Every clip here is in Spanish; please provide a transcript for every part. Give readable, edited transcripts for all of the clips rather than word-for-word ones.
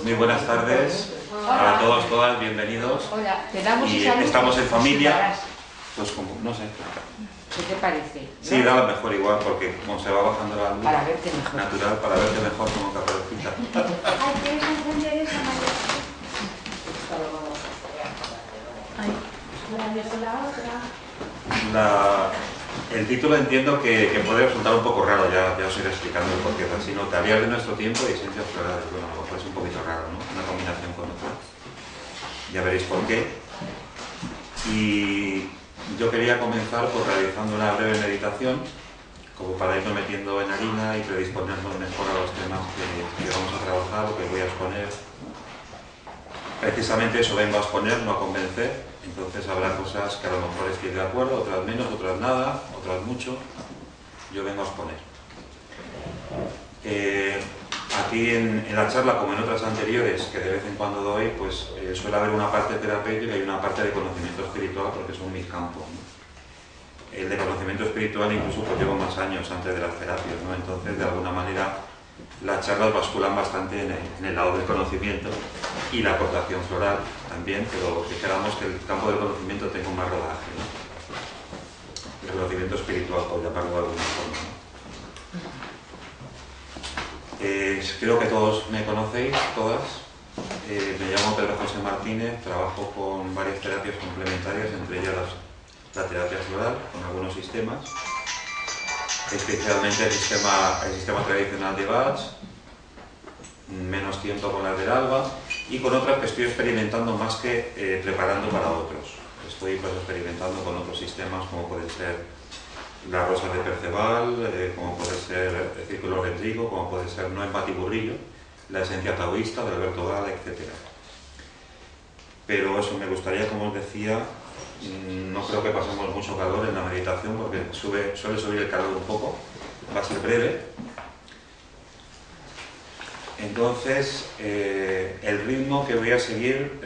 Muy buenas tardes para todos, todas, bienvenidos. Hola, te damos y esa luz, estamos en familia. darás. Pues como, no sé. ¿Qué te parece? Sí, ¿No? da lo mejor igual, porque como se va bajando la luz Para verte mejor. natural, para verte mejor como caperucita. Ay, ¿quieres encender esa María? Ay, la otra. El título entiendo que puede resultar un poco raro, ya os iré explicando el porqué, así notarías de nuestro tiempo y esencias florales. Bueno, a lo mejor es un poquito raro, ¿no? Una combinación con otra. Ya veréis por qué. Y yo quería comenzar por realizando una breve meditación, como para irnos metiendo en harina y predisponernos mejor a los temas que vamos a trabajar o que voy a exponer. Precisamente eso vengo a exponer, no a convencer. Entonces habrá cosas que a lo mejor estoy de acuerdo, otras menos, otras nada, otras mucho. Yo vengo a exponer. Aquí en la charla, como en otras anteriores, que de vez en cuando doy, pues suele haber una parte terapéutica y una parte de conocimiento espiritual, porque son mis campos, ¿no? El de conocimiento espiritual incluso pues llevo más años antes de las terapias, ¿no? Entonces, de alguna manera, las charlas basculan bastante en el lado del conocimiento y la aportación floral también, pero dijéramos que el campo del conocimiento tenga más rodaje, ¿no? El conocimiento espiritual, por llamarlo de alguna forma, ¿no? Creo que todos me conocéis, todas. Me llamo Pedro José Martínez, trabajo con varias terapias complementarias, entre ellas la terapia floral, con algunos sistemas, especialmente el sistema tradicional de Bach, menos tiempo con las del Alba, y con otras que estoy experimentando más que preparando para otros. Estoy pues experimentando con otros sistemas, como pueden ser las rosas de Perceval, como puede ser el círculo de trigo, como puede ser Noé Batiburrillo, la esencia taoísta de Alberto Gala, etc. Pero eso, me gustaría, como os decía, no creo que pasemos mucho calor en la meditación, porque suele subir el calor un poco, va a ser breve. Entonces, el ritmo que voy a seguir,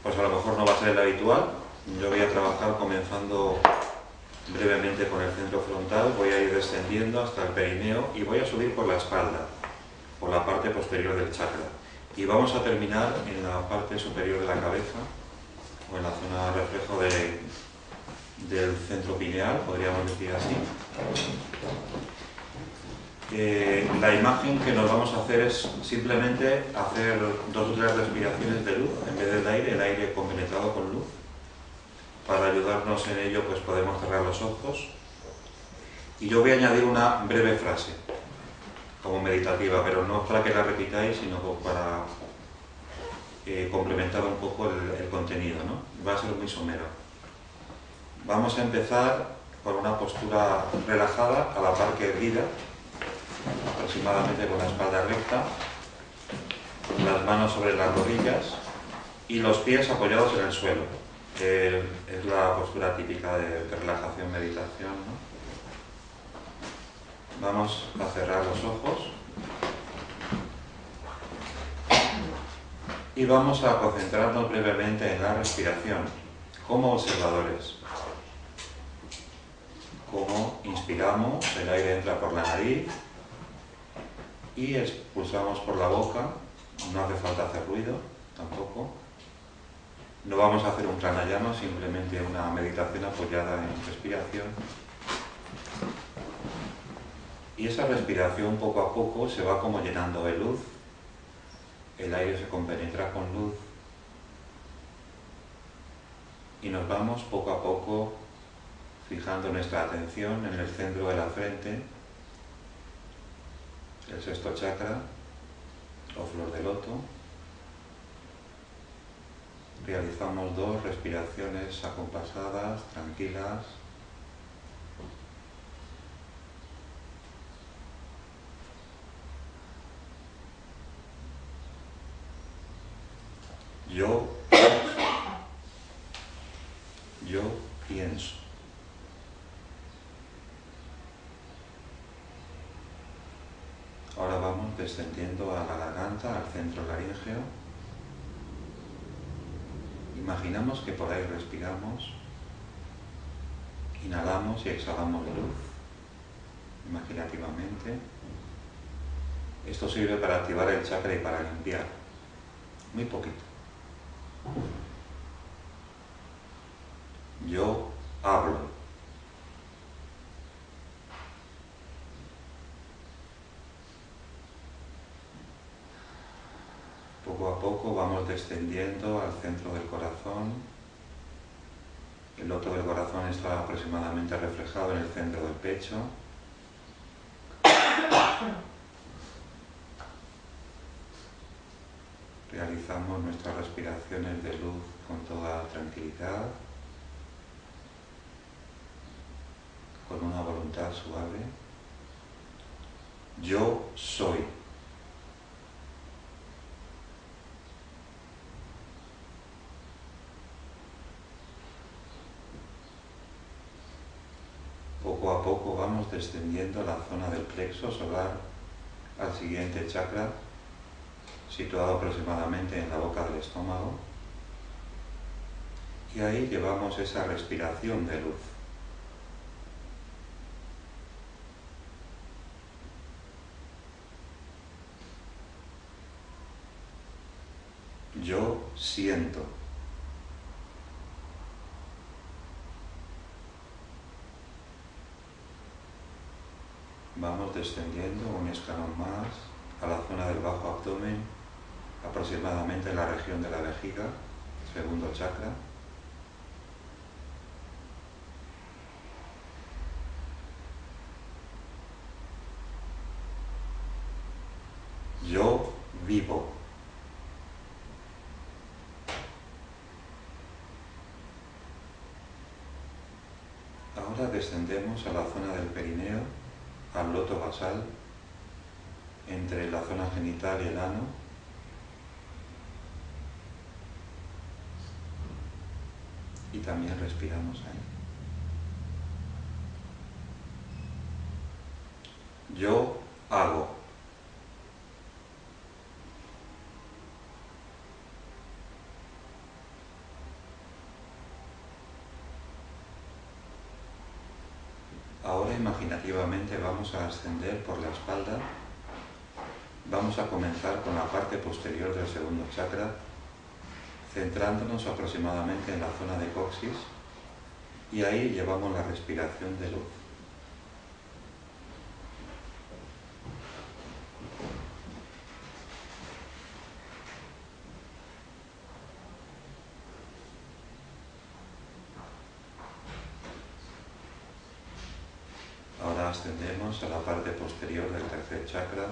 pues a lo mejor no va a ser el habitual. Yo voy a trabajar comenzando brevemente con el centro frontal, voy a ir descendiendo hasta el perineo y voy a subir por la espalda, por la parte posterior del chakra. Y vamos a terminar en la parte superior de la cabeza, o en la zona de reflejo del centro pineal, podríamos decir así. La imagen que nos vamos a hacer es simplemente hacer 2 o 3 respiraciones de luz, en vez del aire, el aire compenetrado con luz. Para ayudarnos en ello, pues podemos cerrar los ojos. Y yo voy a añadir una breve frase, como meditativa, pero no para que la repitáis, sino para complementar un poco el contenido, ¿no? Va a ser muy somero. Vamos a empezar por una postura relajada, a la par que erguida, aproximadamente con la espalda recta, las manos sobre las rodillas y los pies apoyados en el suelo. Es la postura típica de relajación, meditación, ¿no? Vamos a cerrar los ojos y vamos a concentrarnos brevemente en la respiración, como observadores. Como inspiramos, el aire entra por la nariz y expulsamos por la boca, no hace falta hacer ruido, tampoco. No vamos a hacer un pranayama, simplemente una meditación apoyada en respiración. Y esa respiración poco a poco se va como llenando de luz. El aire se compenetra con luz. Y nos vamos poco a poco fijando nuestra atención en el centro de la frente, el sexto chakra o flor de loto. Realizamos 2 respiraciones acompasadas, tranquilas. Yo pienso. Ahora vamos descendiendo a la garganta, al centro laríngeo. Imaginamos que por ahí respiramos, inhalamos y exhalamos luz, imaginativamente. Esto sirve para activar el chakra y para limpiar. Muy poquito. Yo hablo. Poco a poco vamos descendiendo al centro del corazón. El loto del corazón está aproximadamente reflejado en el centro del pecho. Realizamos nuestras respiraciones de luz con toda tranquilidad, con una voluntad suave. Yo soy. Poco a poco vamos descendiendo a la zona del plexo solar al siguiente chakra, situado aproximadamente en la boca del estómago. Y ahí llevamos esa respiración de luz. Yo siento. Vamos descendiendo un escalón más a la zona del bajo abdomen, aproximadamente en la región de la vejiga, segundo chakra. Yo vivo. Ahora descendemos a la zona del perineo, al loto basal, entre la zona genital y el ano. Y también respiramos ahí. Yo hago. Ahora imaginativamente vamos a ascender por la espalda. Vamos a comenzar con la parte posterior del segundo chakra, centrándonos aproximadamente en la zona de coxis, y ahí llevamos la respiración de luz. Ahora ascendemos a la parte posterior del tercer chakra,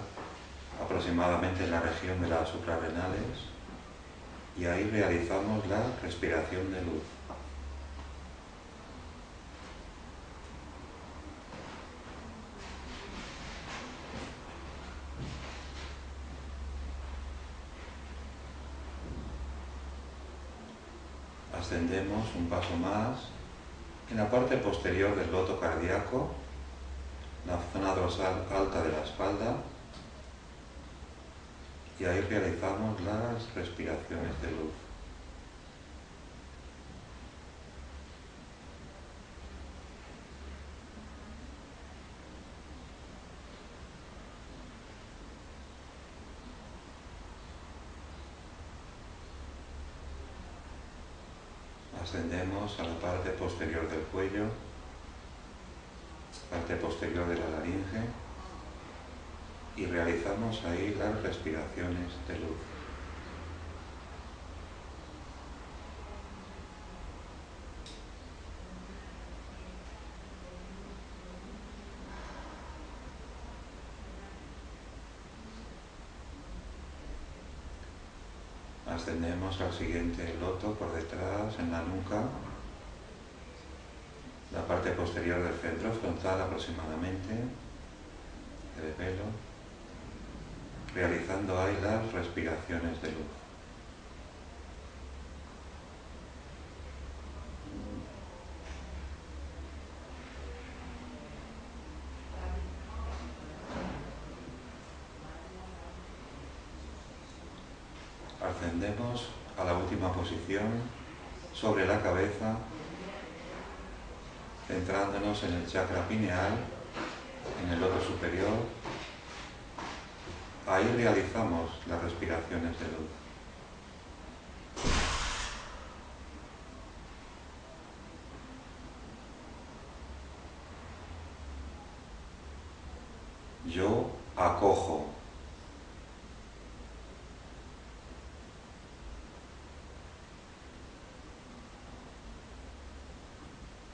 aproximadamente en la región de las suprarrenales, y ahí realizamos la respiración de luz. Ascendemos un paso más en la parte posterior del loto cardíaco, la zona dorsal alta de la espalda, y ahí realizamos las respiraciones de luz. Ascendemos a la parte posterior del cuello, parte posterior de la laringe, y realizamos ahí las respiraciones de luz. Ascendemos al siguiente loto por detrás, en la nuca, la parte posterior del centro frontal aproximadamente, del pelo, realizando ahí las respiraciones de luz. Ascendemos a la última posición, sobre la cabeza, centrándonos en el chakra pineal, en el loto superior. ahí realizamos las respiraciones de luz. Yo acojo.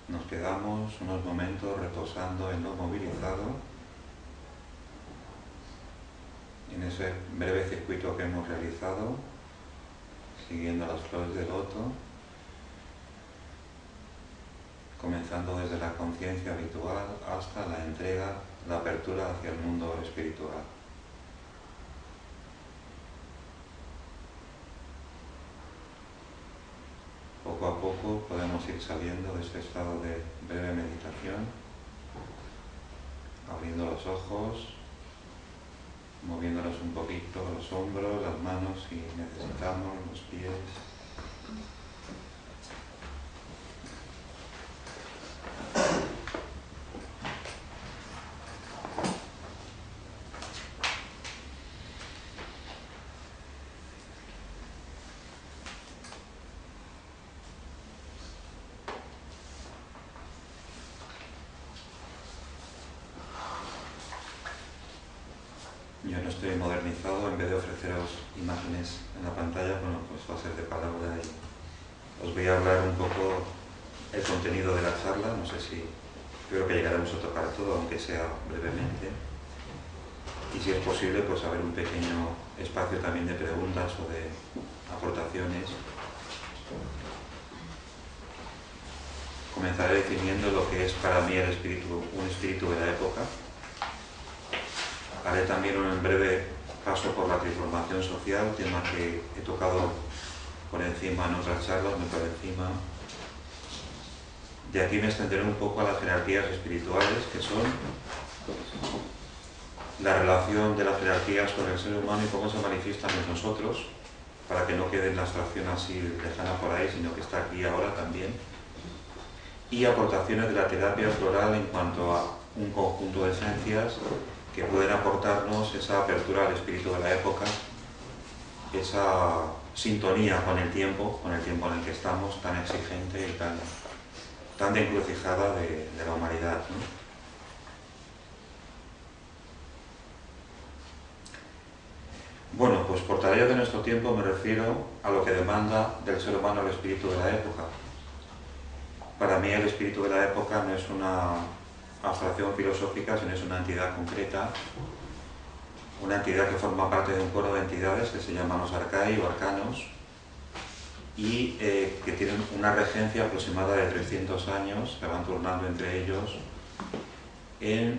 Nos quedamos unos momentos reposando en lo movilizado, en ese breve circuito que hemos realizado, siguiendo las flores de loto, comenzando desde la conciencia habitual hasta la entrega, la apertura hacia el mundo espiritual. Poco a poco podemos ir saliendo de este estado de breve meditación, abriendo los ojos, moviéndonos un poquito los hombros, las manos si necesitamos, los pies. Yo no estoy modernizado, en vez de ofreceros imágenes en la pantalla, bueno, pues va a ser de palabra y os voy a hablar un poco el contenido de la charla. No sé si, creo que llegaremos a tocar todo, aunque sea brevemente. Y si es posible, pues haber un pequeño espacio también de preguntas o de aportaciones. Comenzaré definiendo lo que es para mí el espíritu, un espíritu de la época. Haré también un breve paso por la transformación social, tema que he tocado por encima en otras charlas, muy por encima. De aquí me extenderé un poco a las jerarquías espirituales, que son la relación de las jerarquías con el ser humano y cómo se manifiestan en nosotros, para que no quede en la abstracción así lejana por ahí, sino que está aquí ahora también. Y aportaciones de la terapia floral en cuanto a un conjunto de esencias que pueden aportarnos esa apertura al espíritu de la época, esa sintonía con el tiempo en el que estamos, tan exigente y tan de encrucijada de la humanidad, ¿no? Bueno, pues por tareas de nuestro tiempo me refiero a lo que demanda del ser humano el espíritu de la época. Para mí el espíritu de la época no es una abstracción filosófica, sino es una entidad concreta, una entidad que forma parte de un coro de entidades que se llaman los arcai o arcanos y que tienen una regencia aproximada de 300 años, que van turnando entre ellos en,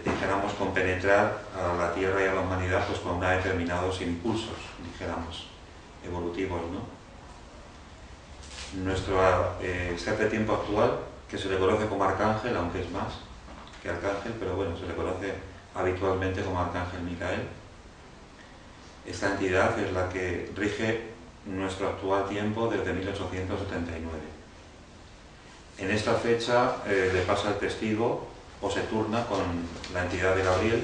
dijéramos, compenetrar a la Tierra y a la humanidad pues con determinados impulsos, dijéramos, evolutivos, ¿no? Nuestro ser de tiempo actual, que se le conoce como arcángel, aunque es más que arcángel, pero bueno, se le conoce habitualmente como arcángel Micael. Esta entidad es la que rige nuestro actual tiempo desde 1879. En esta fecha le pasa el testigo o se turna con la entidad de Gabriel,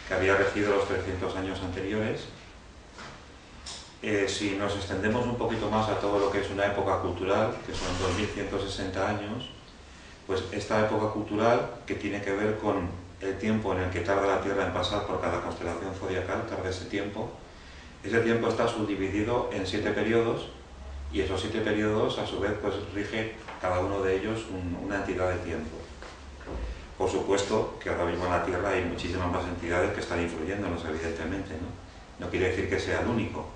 que había regido los 300 años anteriores. Si nos extendemos un poquito más a todo lo que es una época cultural, que son 2160 años, pues esta época cultural, que tiene que ver con el tiempo en el que tarda la Tierra en pasar por cada constelación zodiacal, tarda ese tiempo está subdividido en 7 periodos, y esos 7 periodos a su vez pues rige cada uno de ellos una entidad de tiempo. Por supuesto que ahora mismo en la Tierra hay muchísimas más entidades que están influyéndonos, evidentemente, ¿no? No quiere decir que sea el único,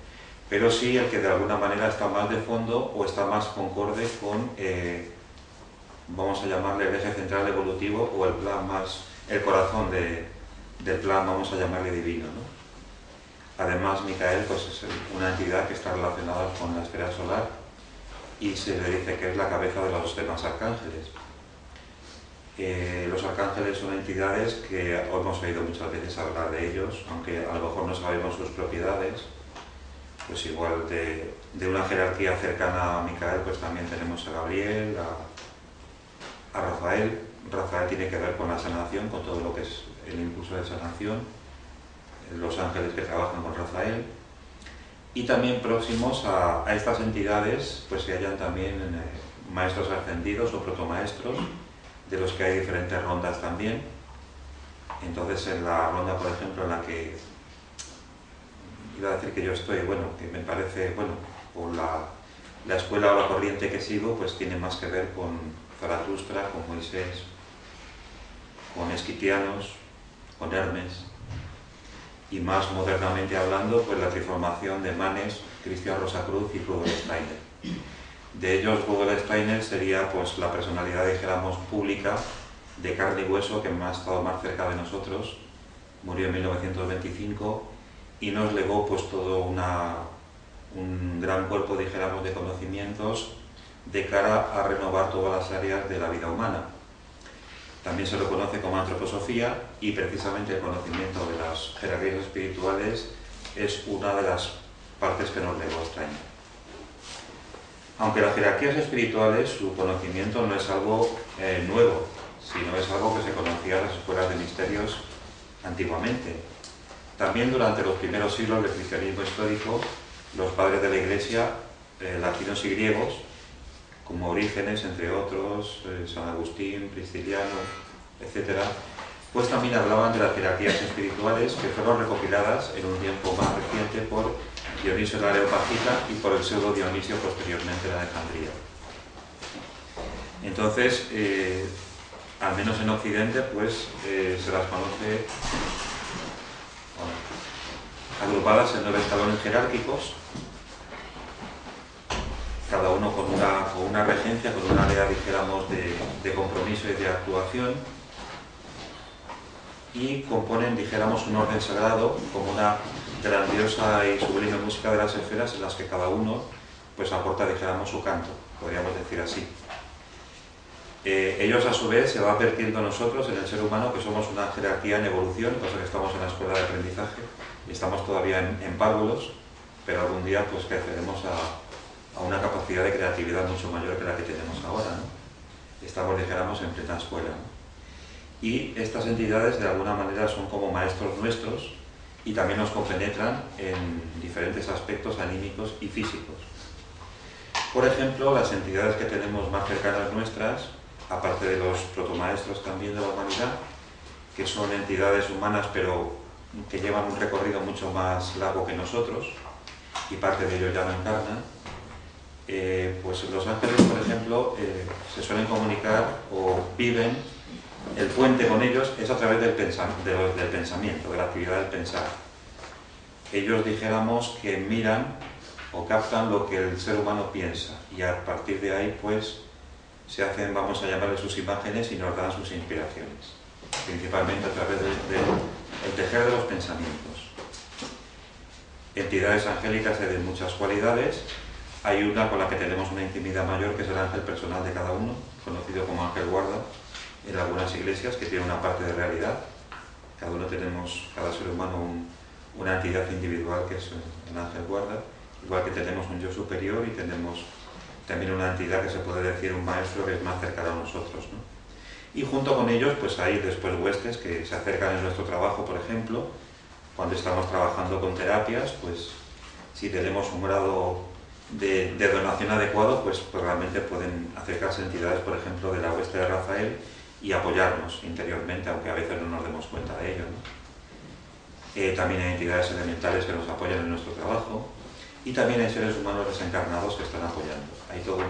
pero sí el que de alguna manera está más de fondo o está más concorde con, vamos a llamarle el eje central evolutivo o el plan más, el corazón del plan, vamos a llamarle divino, ¿no? Además, Micael pues, es una entidad que está relacionada con la esfera solar y se le dice que es la cabeza de los demás arcángeles. Los arcángeles son entidades que hemos oído muchas veces hablar de ellos, aunque a lo mejor no sabemos sus propiedades. Pues igual de una jerarquía cercana a Micael, pues también tenemos a Gabriel, a Rafael. Rafael tiene que ver con la sanación, con todo lo que es el impulso de sanación. los ángeles que trabajan con Rafael, y también próximos a estas entidades pues se hallan también maestros ascendidos o protomaestros, de los que hay diferentes rondas también. Entonces en la ronda, por ejemplo, en la que iba a decir que yo estoy, bueno, que me parece, bueno, por la escuela o la corriente que sigo, pues tiene más que ver con Zaratustra, con Moisés, con Esquitianos, con Hermes, y más modernamente hablando, pues la transformación de Manes, Cristian Rosacruz y Rudolf Steiner. De ellos, Rudolf Steiner sería pues la personalidad, dijéramos, pública, de carne y hueso, que ha estado más cerca de nosotros. Murió en 1925 y nos legó pues todo un gran cuerpo, dijéramos, de conocimientos de cara a renovar todas las áreas de la vida humana. También se lo conoce como antroposofía, y precisamente el conocimiento de las jerarquías espirituales es una de las partes que nos legó Steiner. Aunque las jerarquías espirituales, su conocimiento no es algo nuevo, sino es algo que se conocía en las escuelas de misterios antiguamente. También durante los primeros siglos del cristianismo histórico, los padres de la Iglesia, latinos y griegos, como Orígenes, entre otros, San Agustín, Prisciliano, etc., pues también hablaban de las jerarquías espirituales, que fueron recopiladas en un tiempo más reciente por Dionisio el Areopagita y por el pseudo Dionisio posteriormente en Alejandría. Entonces, al menos en Occidente, pues se las conoce agrupadas en 9 escalones jerárquicos, cada uno con una regencia, con una área, dijéramos, de compromiso y de actuación, y componen, dijéramos, un orden sagrado, como una grandiosa y sublime música de las esferas, en las que cada uno pues aporta, dijéramos, su canto, podríamos decir así. Ellos, a su vez, se va advirtiendo nosotros, en el ser humano, que somos una jerarquía en evolución, pasa que estamos en la escuela de aprendizaje y estamos todavía en párvulos, pero algún día pues creceremos a una capacidad de creatividad mucho mayor que la que tenemos ahora, ¿no? Estamos, dijéramos, en plena escuela, ¿no? Y estas entidades, de alguna manera, son como maestros nuestros y también nos compenetran en diferentes aspectos anímicos y físicos. Por ejemplo, las entidades que tenemos más cercanas nuestras, aparte de los protomaestros también de la humanidad, que son entidades humanas pero que llevan un recorrido mucho más largo que nosotros, y parte de ellos ya no encarnan, pues los ángeles, por ejemplo, se suelen comunicar o viven, el puente con ellos es a través del pensamiento, de la actividad del pensar. Ellos, dijéramos, que miran o captan lo que el ser humano piensa, y a partir de ahí pues se hacen, vamos a llamarle, sus imágenes y nos dan sus inspiraciones, principalmente a través del tejer de los pensamientos. Entidades angélicas hay de muchas cualidades. Hay una con la que tenemos una intimidad mayor, que es el ángel personal de cada uno, conocido como ángel guarda en algunas iglesias, que tiene una parte de realidad. Cada uno tenemos, cada ser humano, una entidad individual que es el ángel guarda, igual que tenemos un yo superior y tenemos también una entidad que se puede decir un maestro, que es más cercano a nosotros, ¿no? Y junto con ellos pues hay después huestes que se acercan en nuestro trabajo. Por ejemplo, cuando estamos trabajando con terapias, pues si tenemos un grado de donación adecuado, pues realmente pueden acercarse entidades, por ejemplo, de la hueste de Rafael y apoyarnos interiormente, aunque a veces no nos demos cuenta de ello, ¿no? También hay entidades elementales que nos apoyan en nuestro trabajo, y también hay seres humanos desencarnados que están apoyando. Hay toda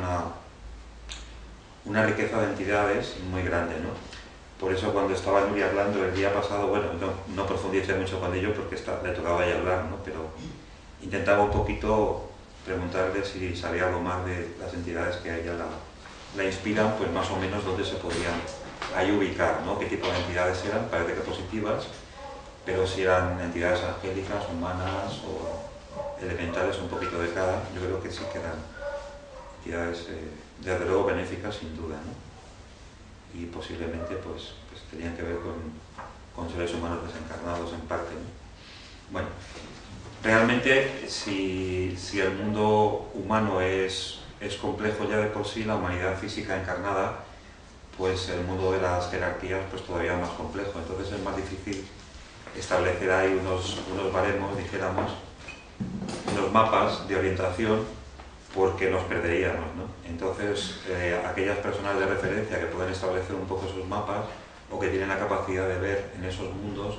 una riqueza de entidades muy grande, ¿no? Por eso, cuando estaba Nuria hablando el día pasado, bueno, no profundicé mucho con ello porque le tocaba ya hablar, ¿no? Pero intentaba un poquito preguntarle si sabía algo más de las entidades que a ella la inspiran, pues más o menos dónde se podían ahí ubicar, ¿no? Qué tipo de entidades eran, parece que positivas, pero si eran entidades angélicas, humanas o elementales, un poquito de cada. Yo creo que sí que eran entidades, desde luego, benéficas, sin duda, ¿no? Y posiblemente pues tenían que ver con seres humanos desencarnados en parte, ¿no? Bueno, realmente si el mundo humano es complejo ya de por sí, la humanidad física encarnada, pues el mundo de las jerarquías pues todavía más complejo. Entonces es más difícil establecer ahí unos baremos, dijéramos, unos mapas de orientación, porque nos perderíamos, ¿no? Entonces, aquellas personas de referencia que pueden establecer un poco esos mapas o que tienen la capacidad de ver en esos mundos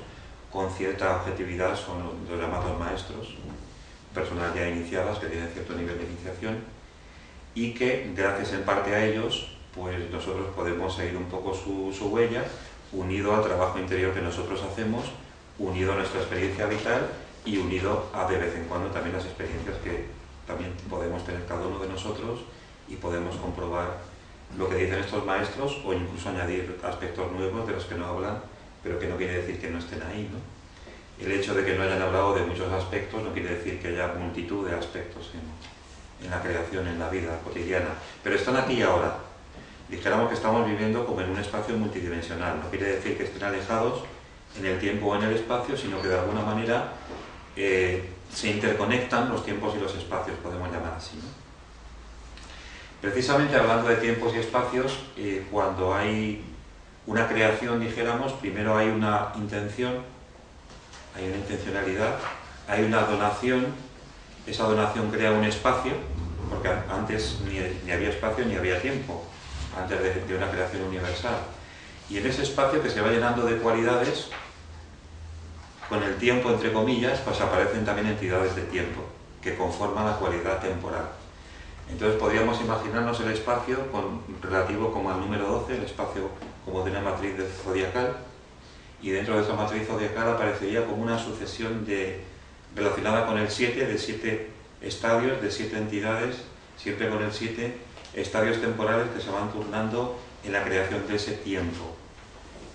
con cierta objetividad son los llamados maestros, personas ya iniciadas que tienen cierto nivel de iniciación y que gracias en parte a ellos pues nosotros podemos seguir un poco su huella, unido al trabajo interior que nosotros hacemos, unido a nuestra experiencia vital y unido a de vez en cuando también las experiencias que también podemos tener cada uno de nosotros y podemos comprobar lo que dicen estos maestros o incluso añadir aspectos nuevos de los que no hablan, pero que no quiere decir que no estén ahí, ¿no? El hecho de que no hayan hablado de muchos aspectos no quiere decir que haya multitud de aspectos en la creación, en la vida cotidiana, pero están aquí y ahora. Dijéramos que estamos viviendo como en un espacio multidimensional, no quiere decir que estén alejados en el tiempo o en el espacio, sino que de alguna manera se interconectan los tiempos y los espacios, podemos llamar así, ¿no? Precisamente hablando de tiempos y espacios, cuando hay una creación, dijéramos, primero hay una intención, hay una intencionalidad, hay una donación, esa donación crea un espacio, porque antes ni había espacio ni había tiempo, antes de una creación universal. Y en ese espacio que se va llenando de cualidades, con el tiempo, entre comillas, pues aparecen también entidades de tiempo, que conforman la cualidad temporal. Entonces podríamos imaginarnos el espacio relativo como al número 12, el espacio como de una matriz zodiacal, y dentro de esa matriz zodiacal aparecería como una sucesión relacionada con el 7, de 7 estadios, de 7 entidades, siempre con el 7 estadios temporales que se van turnando en la creación de ese tiempo,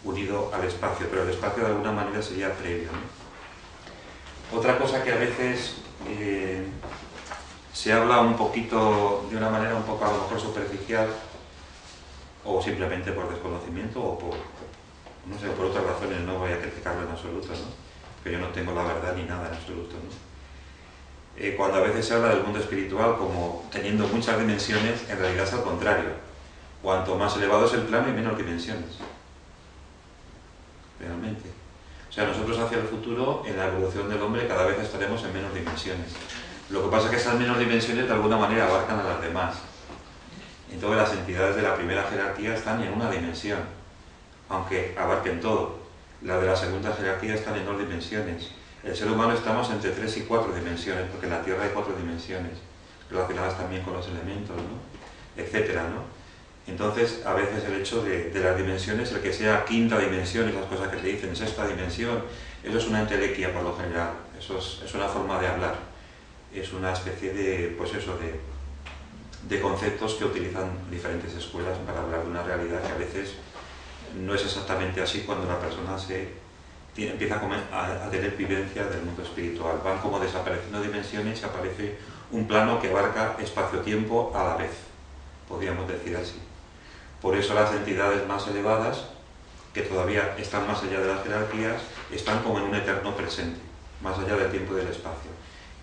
unido al espacio, pero el espacio de alguna manera sería previo, ¿no? Otra cosa que a veces se habla un poquito, de una manera un poco a lo mejor superficial, o simplemente por desconocimiento, o por, no sé, por otras razones, no voy a criticarlo en absoluto, ¿no? Porque yo no tengo la verdad ni nada en absoluto, ¿no? Cuando a veces se habla del mundo espiritual como teniendo muchas dimensiones, en realidad es al contrario. Cuanto más elevado es el plano y menos dimensiones. Realmente. O sea, nosotros hacia el futuro, en la evolución del hombre, cada vez estaremos en menos dimensiones. Lo que pasa es que esas menos dimensiones de alguna manera abarcan a las demás. Entonces las entidades de la primera jerarquía están en una dimensión, aunque abarquen todo. Las de la segunda jerarquía están en 2 dimensiones. El ser humano estamos entre 3 y 4 dimensiones, porque en la Tierra hay 4 dimensiones, relacionadas también con los elementos, ¿no? Etcétera, ¿no? Entonces, a veces el hecho de las dimensiones, el que sea quinta dimensión, esas cosas que te dicen, sexta dimensión, eso es una entelequia por lo general, eso es una forma de hablar, es una especie de, pues eso, de conceptos que utilizan diferentes escuelas para hablar de una realidad que a veces no es exactamente así cuando la persona empieza a tener vivencia del mundo espiritual. Van como desapareciendo dimensiones y aparece un plano que abarca espacio-tiempo a la vez, podríamos decir así. Por eso las entidades más elevadas, que todavía están más allá de las jerarquías, están como en un eterno presente, más allá del tiempo y del espacio.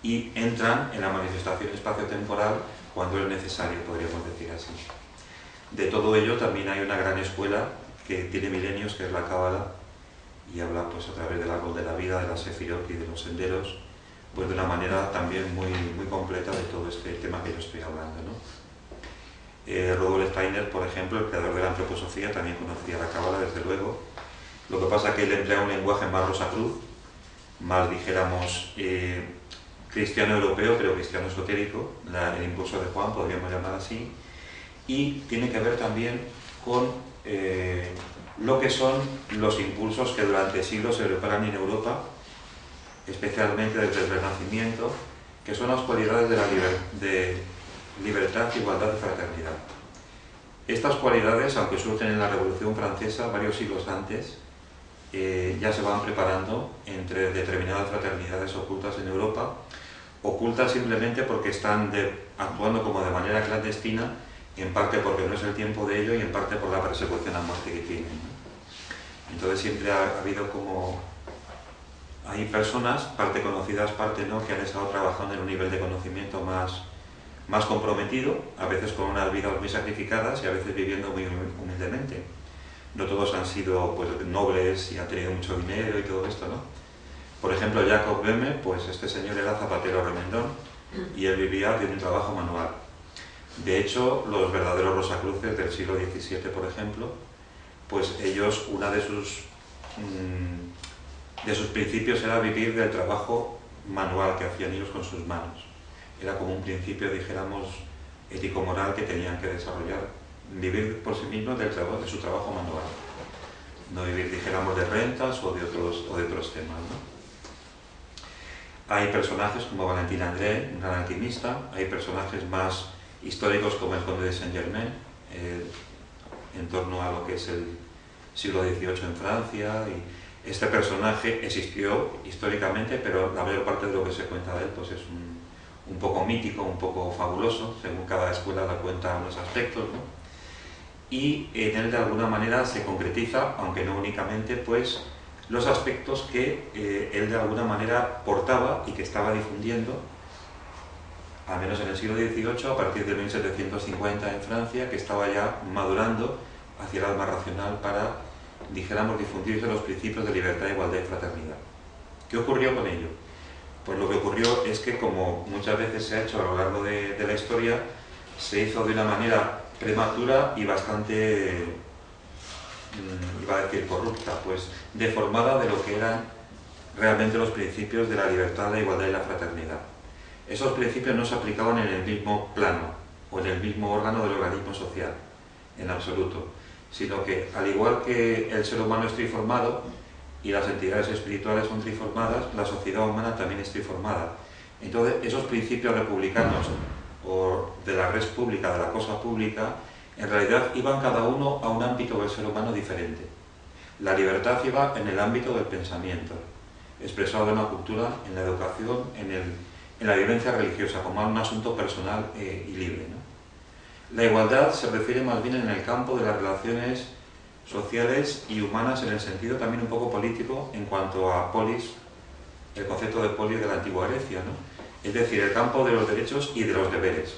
Y entran en la manifestación espacio-temporal cuando es necesario, podríamos decir así. De todo ello también hay una gran escuela que tiene milenios, que es la Cábala, y habla pues a través del árbol de la vida, de la Sefirot y de los senderos, pues de una manera también muy, muy completa de todo este tema que yo estoy hablando, ¿no? Rudolf Steiner, por ejemplo, el creador de la antroposofía, también conocía la Cábala, desde luego. Lo que pasa es que él emplea un lenguaje más rosacruz, más, dijéramos, cristiano europeo, pero cristiano esotérico, el impulso de Juan, podríamos llamar así, y tiene que ver también con lo que son los impulsos que durante siglos se preparan en Europa, especialmente desde el Renacimiento, que son las cualidades de libertad, igualdad y fraternidad. Estas cualidades, aunque surgen en la Revolución Francesa varios siglos antes, ya se van preparando entre determinadas fraternidades ocultas en Europa, ocultas simplemente porque están actuando como de manera clandestina, en parte porque no es el tiempo de ello y en parte por la persecución a muerte que tienen, ¿no? Entonces siempre ha habido como... Hay personas, parte conocidas, parte no, que han estado trabajando en un nivel de conocimiento más comprometido, a veces con unas vidas muy sacrificadas y a veces viviendo muy humildemente. No todos han sido pues, nobles y han tenido mucho dinero y todo esto, ¿no? Por ejemplo, Jacob Böhme, pues este señor era zapatero remendón y él vivía de un trabajo manual. De hecho, los verdaderos rosacruces del siglo XVII, por ejemplo, pues ellos, una de sus principios era vivir del trabajo manual que hacían ellos con sus manos. Era como un principio, dijéramos, ético-moral que tenían que desarrollar, vivir por sí mismos de su trabajo manual, no vivir, dijéramos, de rentas o de otros temas, ¿no? Hay personajes como Valentín André, un gran alquimista, hay personajes más históricos como el conde de Saint-Germain, en torno a lo que es el siglo XVIII en Francia, y este personaje existió históricamente, pero la mayor parte de lo que se cuenta de él pues es un poco mítico, un poco fabuloso, según cada escuela la cuenta unos aspectos, ¿no? Y en él de alguna manera se concretiza, aunque no únicamente, pues los aspectos que él de alguna manera portaba y que estaba difundiendo, al menos en el siglo XVIII, a partir de 1750 en Francia, que estaba ya madurando hacia el alma racional para, dijéramos, difundirse los principios de libertad, igualdad y fraternidad. ¿Qué ocurrió con ello? Pues lo que ocurrió es que, como muchas veces se ha hecho a lo largo de la historia, se hizo de una manera prematura y bastante, iba a decir corrupta, pues deformada de lo que eran realmente los principios de la libertad, la igualdad y la fraternidad. Esos principios no se aplicaban en el mismo plano o en el mismo órgano del organismo social, en absoluto, sino que, al igual que el ser humano es triformado y las entidades espirituales son triformadas, la sociedad humana también es triformada. Entonces, esos principios republicanos o de la res pública, de la cosa pública, en realidad iban cada uno a un ámbito del ser humano diferente. La libertad iba en el ámbito del pensamiento, expresado en la cultura, en la educación, en la vivencia religiosa, como a un asunto personal y libre, ¿no? La igualdad se refiere más bien en el campo de las relaciones sociales y humanas, en el sentido también un poco político, en cuanto a polis, el concepto de polis de la antigua Grecia, ¿no? Es decir, el campo de los derechos y de los deberes.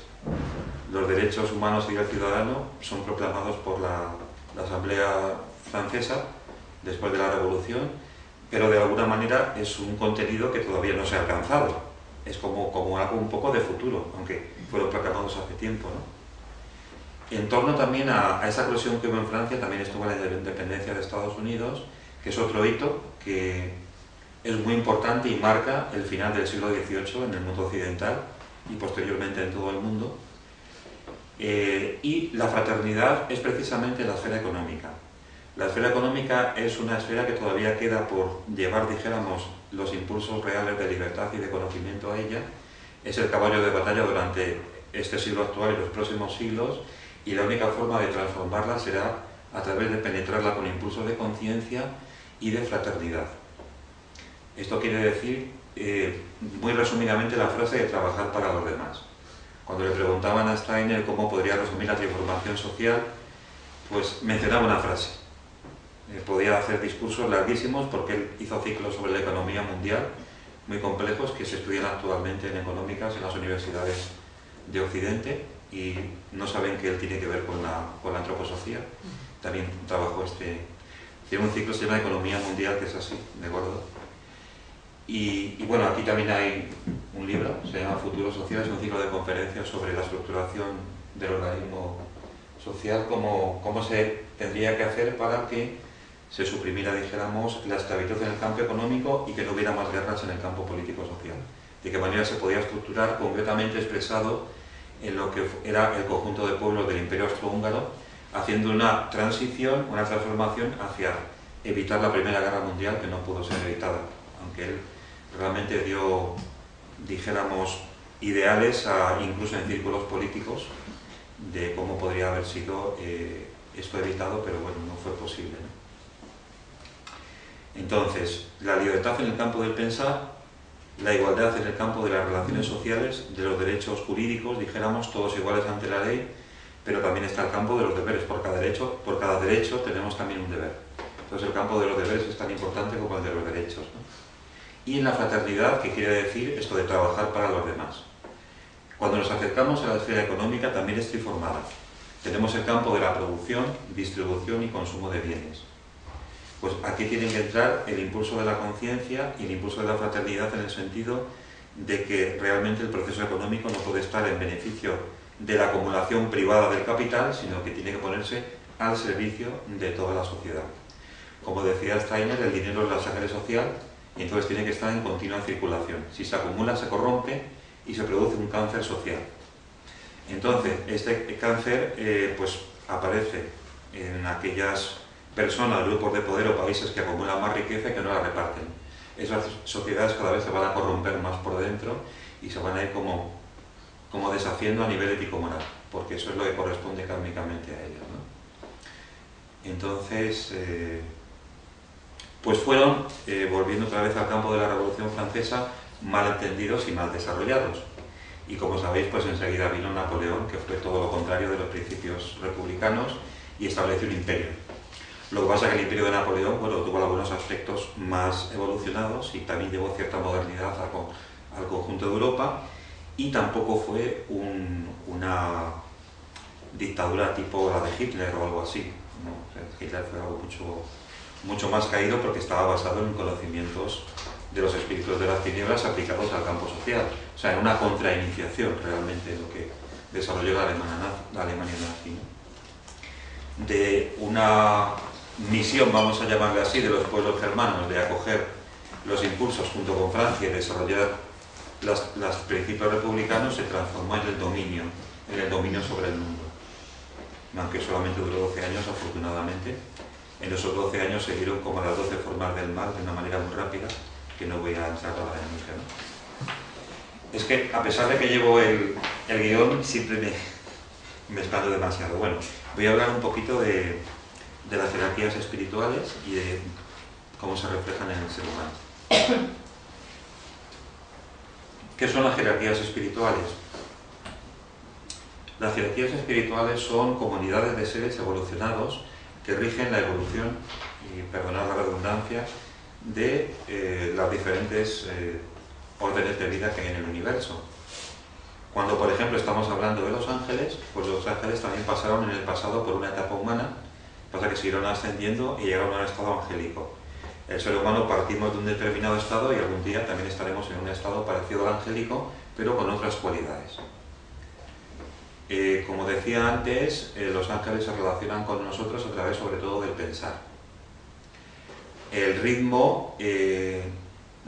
Los derechos humanos y del ciudadano son proclamados por la Asamblea Francesa después de la Revolución, pero de alguna manera es un contenido que todavía no se ha alcanzado. Es como algo un poco de futuro, aunque fueron proclamados hace tiempo, ¿no? En torno también a esa eclosión que hubo en Francia, también estuvo la independencia de Estados Unidos, que es otro hito que es muy importante y marca el final del siglo XVIII en el mundo occidental y posteriormente en todo el mundo. Y la fraternidad es precisamente la esfera económica. La esfera económica es una esfera que todavía queda por llevar, dijéramos, los impulsos reales de libertad y de conocimiento a ella. Es el caballo de batalla durante este siglo actual y los próximos siglos, y la única forma de transformarla será a través de penetrarla con impulsos de conciencia y de fraternidad. Esto quiere decir, muy resumidamente, la frase de trabajar para los demás. Cuando le preguntaban a Steiner cómo podría resumir la transformación social, pues mencionaba una frase. Podía hacer discursos larguísimos porque él hizo ciclos sobre la economía mundial, muy complejos, que se estudian actualmente en económicas en las universidades de Occidente, y no saben que él tiene que ver con la antroposofía. También trabajó tiene un ciclo que se llama Economía Mundial, que es así, de gordo. Y bueno, aquí también hay un libro, se llama Futuro Social, es un ciclo de conferencias sobre la estructuración del organismo social, cómo se tendría que hacer para que se suprimiera, dijéramos, la esclavitud en el campo económico y que no hubiera más guerras en el campo político-social. De qué manera se podía estructurar, concretamente expresado en lo que era el conjunto de pueblos del Imperio Austrohúngaro, haciendo una transición, una transformación hacia evitar la Primera Guerra Mundial, que no pudo ser evitada, aunque él realmente dio, dijéramos, ideales incluso en círculos políticos de cómo podría haber sido esto evitado, pero bueno, no fue posible, ¿no? Entonces, la libertad en el campo del pensar, la igualdad en el campo de las relaciones sociales, de los derechos jurídicos, dijéramos, todos iguales ante la ley, pero también está el campo de los deberes. Por cada derecho tenemos también un deber. Entonces el campo de los deberes es tan importante como el de los derechos, ¿no? Y en la fraternidad, que quiere decir esto de trabajar para los demás. Cuando nos acercamos a la esfera económica, también es triformada. Tenemos el campo de la producción, distribución y consumo de bienes. Pues aquí tiene que entrar el impulso de la conciencia y el impulso de la fraternidad, en el sentido de que realmente el proceso económico no puede estar en beneficio de la acumulación privada del capital, sino que tiene que ponerse al servicio de toda la sociedad. Como decía Steiner, el dinero es la sangre social y entonces tiene que estar en continua circulación. Si se acumula, se corrompe y se produce un cáncer social. Entonces, este cáncer pues aparece en aquellas personas, grupos de poder o países que acumulan más riqueza y que no la reparten. Esas sociedades cada vez se van a corromper más por dentro y se van a ir como deshaciendo a nivel ético-moral, porque eso es lo que corresponde kármicamente a ellas, ¿no? Entonces, pues fueron, volviendo otra vez al campo de la Revolución Francesa, mal entendidos y mal desarrollados. Y como sabéis, pues enseguida vino Napoleón, que fue todo lo contrario de los principios republicanos, y estableció un imperio. Lo que pasa es que el imperio de Napoleón, bueno, tuvo algunos aspectos más evolucionados y también llevó cierta modernidad al conjunto de Europa, y tampoco fue una dictadura tipo la de Hitler o algo así, ¿no? O sea, Hitler fue algo mucho más caído, porque estaba basado en conocimientos de los espíritus de las tinieblas aplicados al campo social. O sea, en una contrainiciación realmente lo que desarrolló la Alemania nazi, ¿no? De una misión, vamos a llamarle así, de los pueblos germanos de acoger los impulsos junto con Francia y desarrollar los principios republicanos, se transformó en el dominio sobre el mundo. Aunque solamente duró 12 años, afortunadamente. En esos 12 años se vieron como las 12 formas del mal de una manera muy rápida, que no voy a entrar ahora en ella, ¿no? Es que, a pesar de que llevo el guión, siempre me expando demasiado. Bueno, voy a hablar un poquito de las jerarquías espirituales y de cómo se reflejan en el ser humano. ¿Qué son las jerarquías espirituales? Las jerarquías espirituales son comunidades de seres evolucionados que rigen la evolución, y perdonad la redundancia, de las diferentes órdenes de vida que hay en el universo. Cuando, por ejemplo, estamos hablando de los ángeles, pues los ángeles también pasaron en el pasado por una etapa humana, pasa que siguieron ascendiendo y llegaron a un estado angélico. El ser humano partimos de un determinado estado y algún día también estaremos en un estado parecido al angélico, pero con otras cualidades. Como decía antes, los ángeles se relacionan con nosotros a través sobre todo del pensar. El ritmo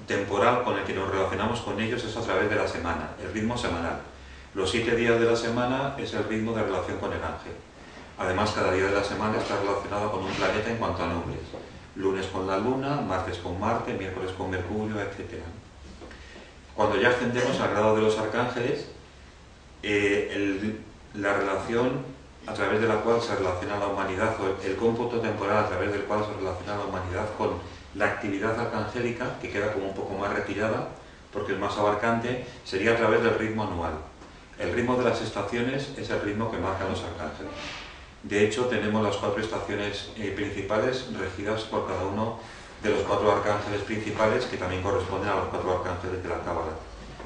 temporal con el que nos relacionamos con ellos es a través de la semana, el ritmo semanal. Los 7 días de la semana es el ritmo de relación con el ángel. Además, cada día de la semana está relacionado con un planeta en cuanto a nombres. Lunes con la Luna, martes con Marte, miércoles con Mercurio, etc. Cuando ya ascendemos al grado de los arcángeles, la relación a través de la cual se relaciona la humanidad, o el cómputo temporal a través del cual se relaciona la humanidad con la actividad arcangélica, que queda como un poco más retirada, porque es más abarcante, sería a través del ritmo anual. El ritmo de las estaciones es el ritmo que marcan los arcángeles. De hecho, tenemos las 4 estaciones principales regidas por cada uno de los 4 arcángeles principales, que también corresponden a los 4 arcángeles de la Cábala,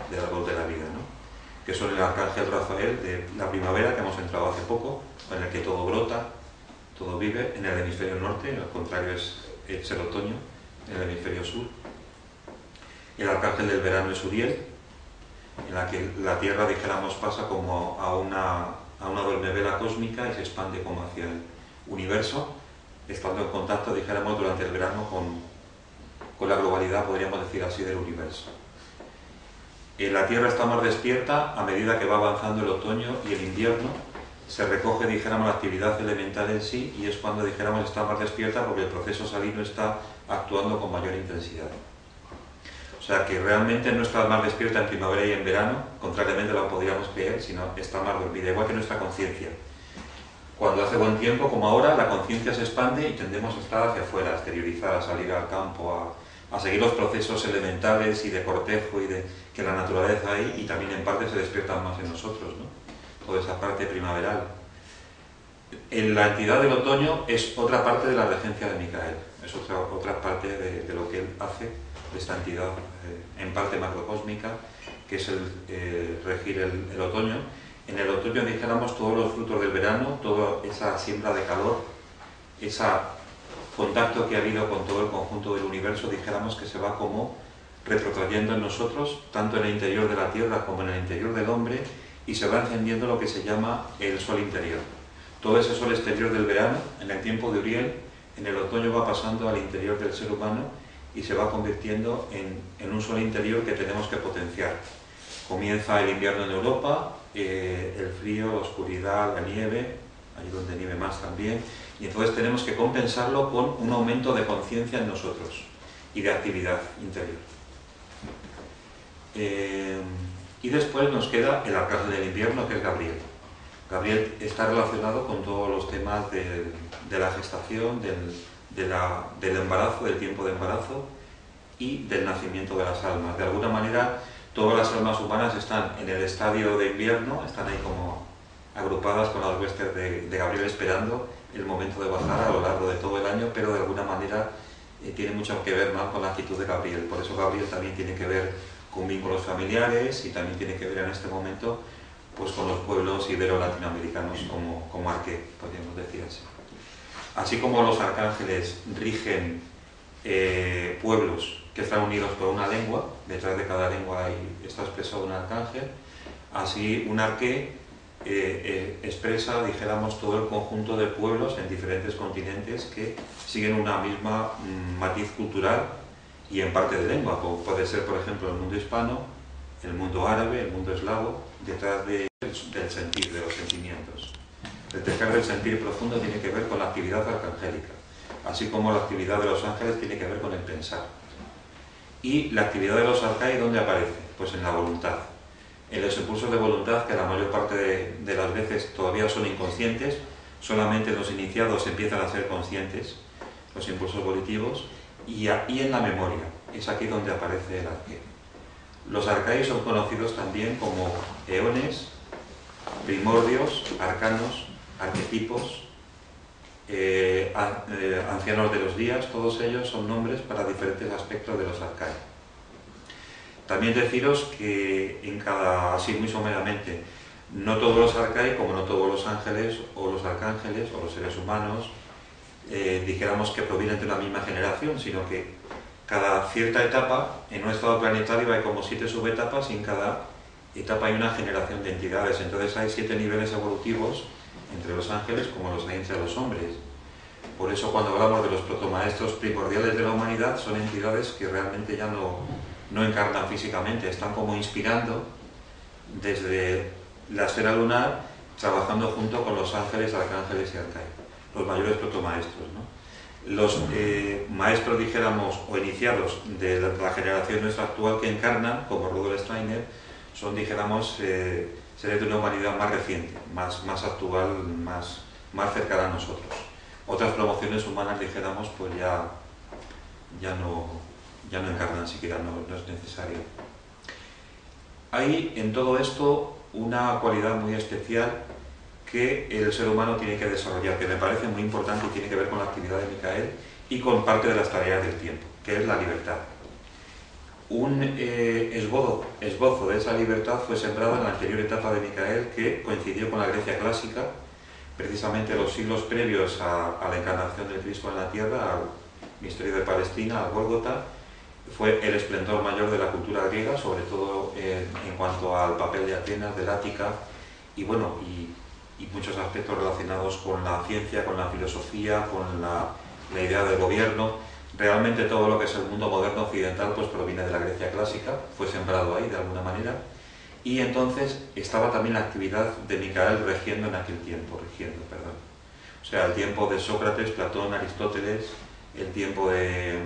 del árbol de la vida, ¿no? Que son el arcángel Rafael de la primavera, que hemos entrado hace poco, en el que todo brota, todo vive, en el hemisferio norte, al contrario es el otoño, en el hemisferio sur. El arcángel del verano es Uriel, en la que la Tierra, dijéramos, pasa como a una duermevela cósmica y se expande como hacia el universo, estando en contacto, dijéramos, durante el verano con la globalidad, podríamos decir así, del universo. La Tierra está más despierta a medida que va avanzando el otoño y el invierno. Se recoge, dijéramos, la actividad elemental en sí, y es cuando, dijéramos, está más despierta porque el proceso salino está actuando con mayor intensidad. O sea que realmente no está más despierta en primavera y en verano, contrariamente a lo que podríamos creer, sino está más dormida, igual que nuestra conciencia. Cuando hace buen tiempo, como ahora, la conciencia se expande y tendemos a estar hacia afuera, a exteriorizar, a salir al campo, a seguir los procesos elementales y de cortejo y que la naturaleza hay, y también en parte se despiertan más en nosotros, ¿no? Toda esa parte primaveral. En la entidad del otoño es otra parte de la regencia de Micael, es otra parte de lo que él hace, de esta entidad en parte macrocósmica, que es regir el otoño. En el otoño, dijéramos, todos los frutos del verano, toda esa siembra de calor, esa contacto que ha habido con todo el conjunto del universo, dijéramos que se va como retrocayendo en nosotros, tanto en el interior de la Tierra como en el interior del hombre, y se va encendiendo lo que se llama el sol interior. Todo ese sol exterior del verano, en el tiempo de Uriel, en el otoño va pasando al interior del ser humano y se va convirtiendo en un sol interior que tenemos que potenciar. Comienza el invierno en Europa, el frío, la oscuridad, la nieve, allí donde nieve más también, y entonces tenemos que compensarlo con un aumento de conciencia en nosotros y de actividad interior. Y después nos queda el arcángel del invierno, que es Gabriel. Gabriel está relacionado con todos los temas de la gestación, del embarazo, del tiempo de embarazo y del nacimiento de las almas. De alguna manera, todas las almas humanas están en el estadio de invierno, están ahí como agrupadas con las huestes de Gabriel esperando el momento de bajar a lo largo de todo el año, pero de alguna manera tiene mucho que ver más con la actitud de Gabriel. Por eso Gabriel también tiene que ver con vínculos familiares y también tiene que ver en este momento pues con los pueblos ibero-latinoamericanos como arqué, podríamos decir así. Así como los arcángeles rigen pueblos que están unidos por una lengua, detrás de cada lengua está expresado un arcángel, así un arqué expresa, dijéramos, todo el conjunto de pueblos en diferentes continentes que siguen una misma matiz cultural y en parte de lengua, como puede ser, por ejemplo, el mundo hispano, el mundo árabe, el mundo eslavo, detrás del sentir, de los sentimientos. El tejer del sentir profundo tiene que ver con la actividad arcangélica, así como la actividad de los ángeles tiene que ver con el pensar. Y la actividad de los arcáis, ¿dónde aparece? Pues en la voluntad. En los impulsos de voluntad, que la mayor parte de las veces todavía son inconscientes, solamente los iniciados empiezan a ser conscientes, los impulsos volitivos, y en la memoria, es aquí donde aparece el arqué. Los arcáis son conocidos también como eones, primordios, arcanos, arquetipos, ancianos de los días, todos ellos son nombres para diferentes aspectos de los arcáis. También deciros que así muy someramente, no todos los arcáis, como no todos los ángeles o los arcángeles o los seres humanos, dijéramos que provienen de una misma generación, sino que cada cierta etapa en un estado planetario hay como 7 subetapas y en cada etapa hay una generación de entidades. Entonces hay 7 niveles evolutivos entre los ángeles como los hay entre los hombres. Por eso cuando hablamos de los protomaestros primordiales de la humanidad son entidades que realmente ya no encarnan físicamente, están como inspirando desde la esfera lunar, trabajando junto con los ángeles, arcángeles y arcáis, los mayores protomaestros, ¿no? Los maestros, dijéramos, o iniciados de la generación nuestra actual que encarnan, como Rudolf Steiner, son, dijéramos, seres de una humanidad más reciente, más actual, más cercana a nosotros. Otras promociones humanas, dijéramos, pues ya no encarnan siquiera, no es necesario. Hay en todo esto una cualidad muy especial que el ser humano tiene que desarrollar, que me parece muy importante y tiene que ver con la actividad de Micael y con parte de las tareas del tiempo, que es la libertad. Un esbozo de esa libertad fue sembrado en la anterior etapa de Micael, que coincidió con la Grecia clásica, precisamente los siglos previos a la encarnación del Cristo en la tierra, al misterio de Palestina, al Gólgota. Fue el esplendor mayor de la cultura griega, sobre todo en cuanto al papel de Atenas, del Ática, y bueno, y muchos aspectos relacionados con la ciencia, con la filosofía, con la idea del gobierno. Realmente todo lo que es el mundo moderno occidental pues proviene de la Grecia clásica, fue sembrado ahí de alguna manera, y entonces estaba también la actividad de Micael rigiendo en aquel tiempo, o sea, el tiempo de Sócrates, Platón, Aristóteles, el tiempo de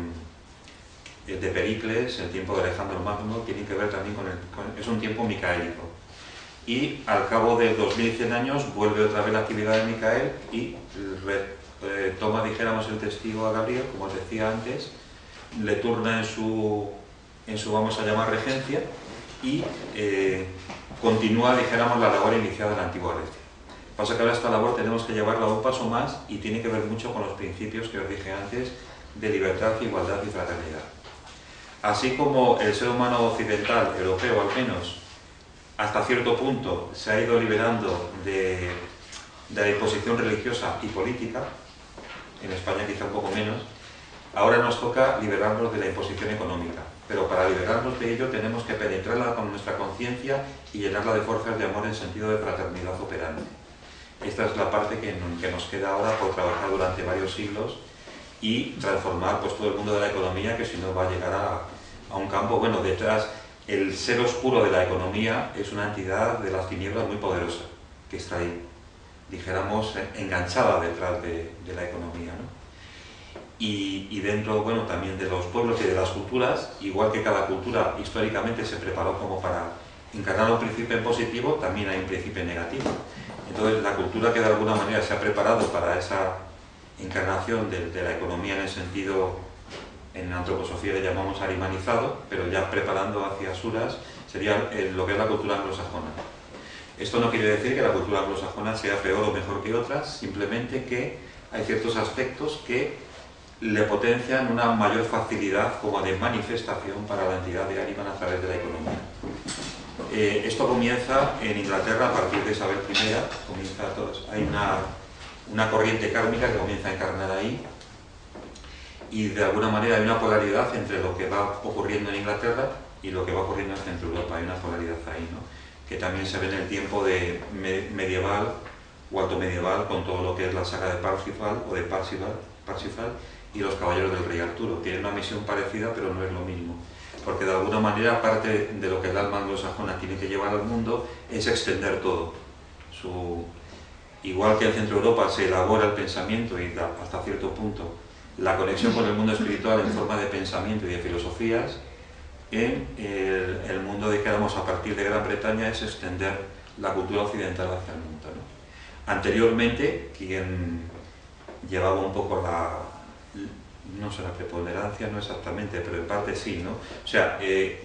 Pericles, el tiempo de Alejandro Magno, tienen que ver también es un tiempo micaélico. Y al cabo de 2100 años vuelve otra vez la actividad de Micael y toma, dijéramos, el testigo a Gabriel, como os decía antes, le turna en su vamos a llamar, regencia, y continúa, dijéramos, la labor iniciada en la antigua Grecia. Pasa que ahora esta labor tenemos que llevarla un paso más y tiene que ver mucho con los principios que os dije antes de libertad, igualdad y fraternidad. Así como el ser humano occidental, europeo al menos, hasta cierto punto se ha ido liberando de la imposición religiosa y política, en España quizá un poco menos. Ahora nos toca liberarnos de la imposición económica, pero para liberarnos de ello tenemos que penetrarla con nuestra conciencia y llenarla de fuerzas de amor en sentido de fraternidad operante. Esta es la parte que nos queda ahora por trabajar durante varios siglos y transformar pues, todo el mundo de la economía, que si no va a llegar a un campo, bueno, detrás, el ser oscuro de la economía es una entidad de las tinieblas muy poderosa, que está ahí, dijéramos, enganchada detrás de la economía, ¿no? Y dentro, bueno, también de los pueblos y de las culturas, igual que cada cultura históricamente se preparó como para encarnar un principio positivo, también hay un principio negativo. Entonces, la cultura que de alguna manera se ha preparado para esa encarnación de la economía en el sentido, en antroposofía le llamamos arimanizado, pero ya preparando hacia Suras, sería lo que es la cultura anglosajona. Esto no quiere decir que la cultura anglosajona sea peor o mejor que otras, simplemente que hay ciertos aspectos que le potencian una mayor facilidad como de manifestación para la entidad de Ahriman a través de la economía. Esto comienza en Inglaterra a partir de Isabel I, hay una corriente kármica que comienza a encarnar ahí, y de alguna manera hay una polaridad entre lo que va ocurriendo en Inglaterra y lo que va ocurriendo en Centro Europa. Hay una polaridad ahí, ¿no? Que también se ve en el tiempo de medieval o alto medieval, con todo lo que es la saga de Parsifal o de Parsifal y los caballeros del rey Arturo. Tienen una misión parecida, pero no es lo mismo, porque de alguna manera parte de lo que el alma anglosajona tiene que llevar al mundo es extender todo. Igual que en Centro Europa se elabora el pensamiento y hasta cierto punto la conexión con el mundo espiritual en forma de pensamiento y de filosofías, en el mundo, dijéramos, a partir de Gran Bretaña es extender la cultura occidental hacia el mundo, ¿no? Anteriormente, quien llevaba un poco no sé, la preponderancia, no exactamente, pero en parte sí, ¿no? O sea,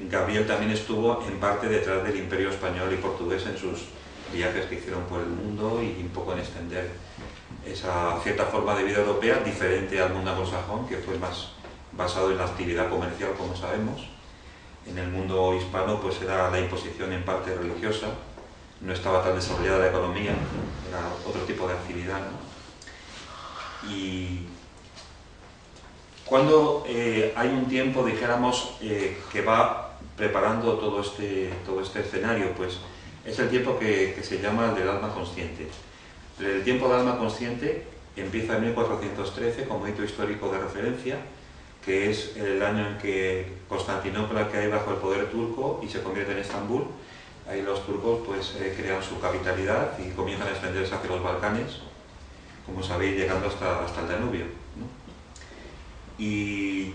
Gabriel también estuvo en parte detrás del Imperio español y portugués en sus viajes que hicieron por el mundo y un poco en extender esa cierta forma de vida europea diferente al mundo anglosajón, que fue más basado en la actividad comercial, como sabemos. En el mundo hispano pues era la imposición en parte religiosa, no estaba tan desarrollada la economía, era otro tipo de actividad, ¿no? Y cuando hay un tiempo, dijéramos, que va preparando todo este escenario, pues es el tiempo que se llama el del alma consciente. El tiempo del alma consciente empieza en 1413 como hito histórico de referencia, que es el año en que Constantinopla cae bajo el poder turco y se convierte en Estambul. Ahí los turcos pues crean su capitalidad y comienzan a extenderse hacia los Balcanes, como sabéis, llegando hasta el Danubio, ¿no? Y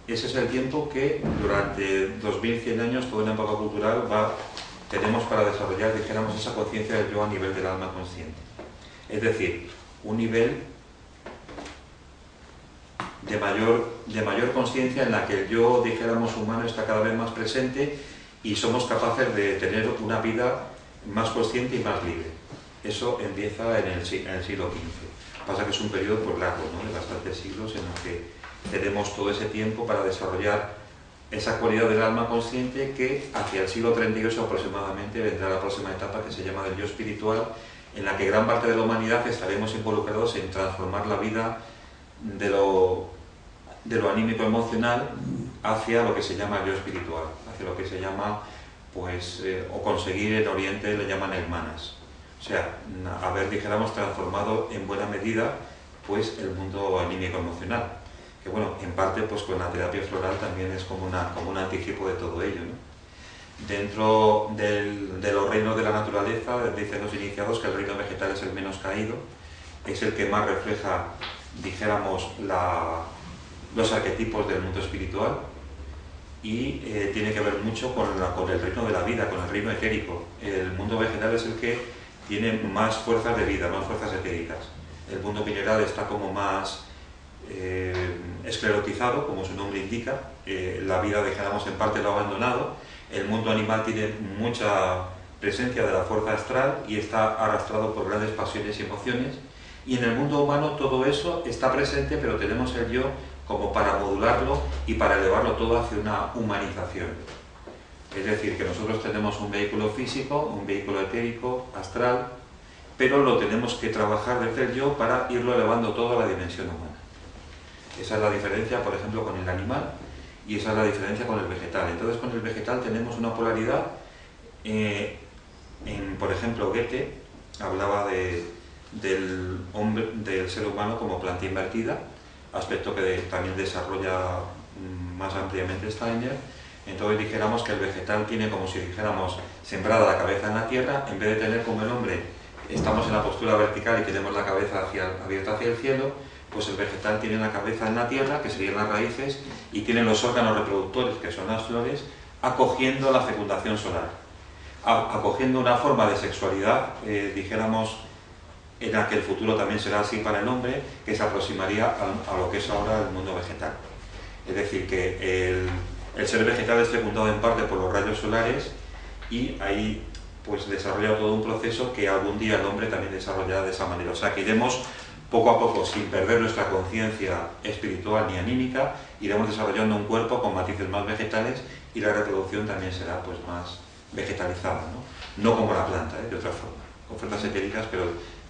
ese es el tiempo que durante 2100 años, toda una época cultural, tenemos para desarrollar, dijéramos, esa conciencia del yo a nivel del alma consciente. Es decir, un nivel de mayor conciencia en la que el yo, dijéramos, humano está cada vez más presente y somos capaces de tener una vida más consciente y más libre. Eso empieza en el siglo XV. Pasa que es un periodo pues, largo, ¿no? De bastantes siglos en los que tenemos todo ese tiempo para desarrollar esa cualidad del alma consciente, que hacia el siglo 38 aproximadamente vendrá la próxima etapa, que se llama del yo espiritual, en la que gran parte de la humanidad estaremos involucrados en transformar la vida de lo anímico emocional hacia lo que se llama yo espiritual, hacia lo que se llama, pues, o conseguir en Oriente le llaman el manas. O sea, haber, dijéramos, transformado en buena medida pues el mundo anímico emocional, que bueno, en parte pues con la terapia floral también es como un anticipo de todo ello, ¿no? Dentro de los reinos de la naturaleza, dicen los iniciados que el reino vegetal es el menos caído, es el que más refleja, dijéramos, los arquetipos del mundo espiritual, y tiene que ver mucho con el reino de la vida, con el reino etérico. El mundo vegetal es el que tiene más fuerzas de vida, más fuerzas etéricas. El mundo mineral está como más esclerotizado, como su nombre indica. La vida, dejamos en parte lo abandonado. El mundo animal tiene mucha presencia de la fuerza astral y está arrastrado por grandes pasiones y emociones. Y en el mundo humano todo eso está presente, pero tenemos el yo como para modularlo y para elevarlo todo hacia una humanización. Es decir, que nosotros tenemos un vehículo físico, un vehículo etérico, astral, pero lo tenemos que trabajar desde el yo para irlo elevando todo a la dimensión humana. Esa es la diferencia, por ejemplo, con el animal, y esa es la diferencia con el vegetal. Entonces, con el vegetal tenemos una polaridad. Por ejemplo, Goethe hablaba del ser humano como planta invertida, aspecto que también desarrolla más ampliamente Steiner. Entonces dijéramos que el vegetal tiene, como si dijéramos, sembrada la cabeza en la tierra, en vez de tener como el hombre, estamos en la postura vertical y tenemos la cabeza abierta hacia el cielo, pues el vegetal tiene la cabeza en la tierra, que serían las raíces, y tiene los órganos reproductores, que son las flores, acogiendo la fecundación solar, acogiendo una forma de sexualidad, dijéramos, en la que el futuro también será así para el hombre, que se aproximaría a lo que es ahora el mundo vegetal. Es decir, que el ser vegetal es fecundado en parte por los rayos solares, y ahí pues desarrolla todo un proceso que algún día el hombre también desarrollará de esa manera. O sea, que iremos poco a poco, sin perder nuestra conciencia espiritual ni anímica, iremos desarrollando un cuerpo con matices más vegetales, y la reproducción también será pues más vegetalizada, no como la planta, de otra forma, con fuerzas etéricas, pero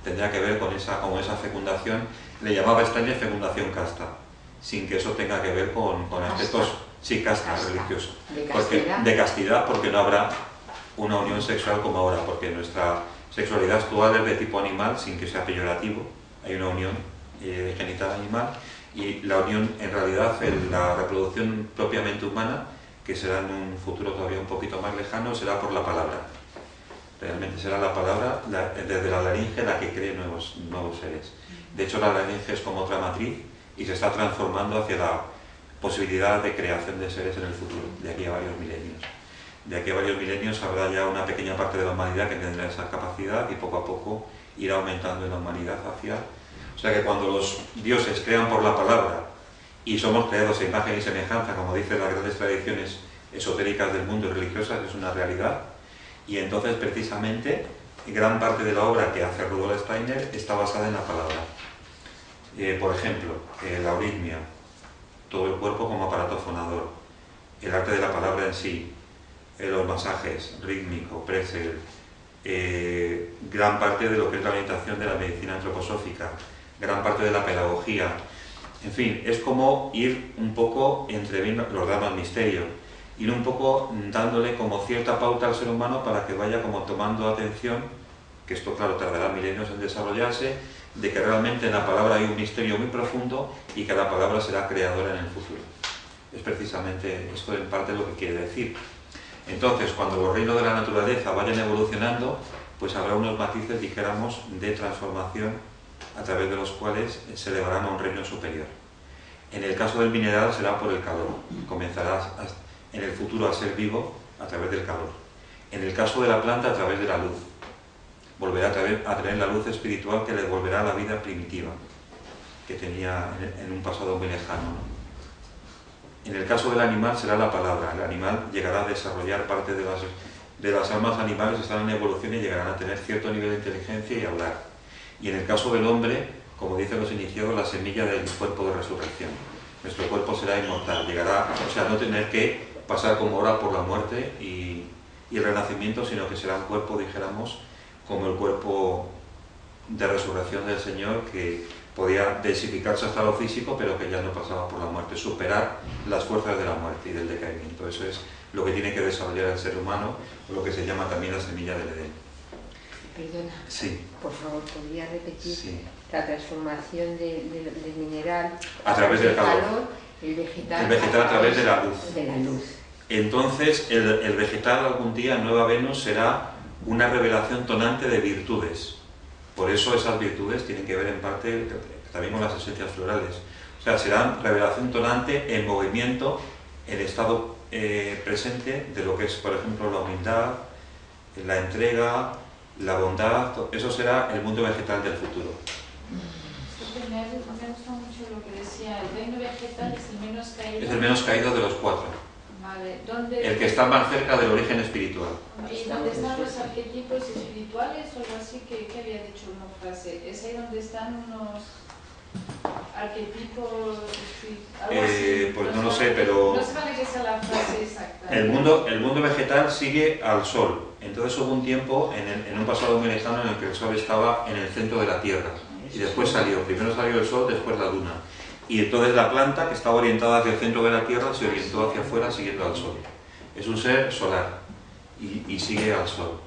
tendrá que ver con esa fecundación. Le llamaba Steiner fecundación casta, sin que eso tenga que ver con aspectos, sí, casta, religioso, de castidad, porque no habrá una unión sexual como ahora, porque nuestra sexualidad actual es de tipo animal, sin que sea peyorativo. Hay una unión genital animal, y la unión, en realidad, la reproducción propiamente humana, que será en un futuro todavía un poquito más lejano, será por la palabra. Realmente será la palabra, desde la laringe, la que cree nuevos seres. De hecho, la laringe es como otra matriz, y se está transformando hacia la posibilidad de creación de seres en el futuro, de aquí a varios milenios. De aquí a varios milenios habrá ya una pequeña parte de la humanidad que tendrá esa capacidad, y poco a poco irá aumentando en la humanidad hacia... O sea que cuando los dioses crean por la palabra, y somos creados a imagen y semejanza, como dicen las grandes tradiciones esotéricas del mundo y religiosas, es una realidad, y entonces precisamente gran parte de la obra que hace Rudolf Steiner está basada en la palabra. Por ejemplo, la euritmia, todo el cuerpo como aparato fonador, el arte de la palabra en sí, los masajes, rítmico, pretzel, gran parte de lo que es la orientación de la medicina antroposófica, gran parte de la pedagogía. En fin, es como ir un poco entreviendo los dramas misterio, ir un poco dándole como cierta pauta al ser humano para que vaya como tomando atención, que esto claro tardará milenios en desarrollarse, de que realmente en la palabra hay un misterio muy profundo, y que la palabra será creadora en el futuro. Es precisamente esto en parte lo que quiere decir. Entonces, cuando los reinos de la naturaleza vayan evolucionando, pues habrá unos matices, dijéramos, de transformación, a través de los cuales se elevarán a un reino superior. En el caso del mineral será por el calor, comenzará en el futuro a ser vivo a través del calor. En el caso de la planta, a través de la luz. Volverá a tener la luz espiritual que le devolverá la vida primitiva que tenía en un pasado muy lejano, En el caso del animal será la palabra. El animal llegará a desarrollar parte de las almas animales, están en evolución y llegarán a tener cierto nivel de inteligencia y hablar. Y en el caso del hombre, como dicen los iniciados, la semilla del cuerpo de resurrección. Nuestro cuerpo será inmortal, llegará, o sea, no tener que pasar como ahora por la muerte y el renacimiento, sino que será un cuerpo, dijéramos, como el cuerpo de resurrección del Señor, que podía densificarse hasta lo físico, pero que ya no pasaba por la muerte, superar las fuerzas de la muerte y del decaimiento. Eso es lo que tiene que desarrollar el ser humano, o lo que se llama también la semilla del Edén. Perdona, sí. Por favor, ¿podría repetir sí. la transformación del mineral a través del calor? El vegetal a través de la luz. De la luz. Entonces, el vegetal algún día en Nueva Venus será una revelación tonante de virtudes. Por eso esas virtudes tienen que ver en parte también con las esencias florales. O sea, serán revelación tonante en movimiento, en estado presente de lo que es, por ejemplo, la humildad, la entrega, la bondad. Eso será el mundo vegetal del futuro. Me gusta mucho lo que decía, el reino vegetal es el menos caído. Es el menos caído de los cuatro. Vale. ¿Dónde? El que está más cerca del origen espiritual. ¿Y dónde están los arquetipos espirituales o algo así? Que había dicho una frase. ¿Es ahí donde están unos arquetipo, algo así. Pues no lo sé, pero no se vale que sea la frase exacta. el mundo vegetal sigue al Sol. Entonces hubo un tiempo, en un pasado muy lejano, en el que el Sol estaba en el centro de la Tierra. Y después primero salió el Sol, después la Luna. Y entonces la planta, que estaba orientada hacia el centro de la Tierra, se orientó hacia afuera siguiendo al Sol. Es un ser solar y sigue al Sol.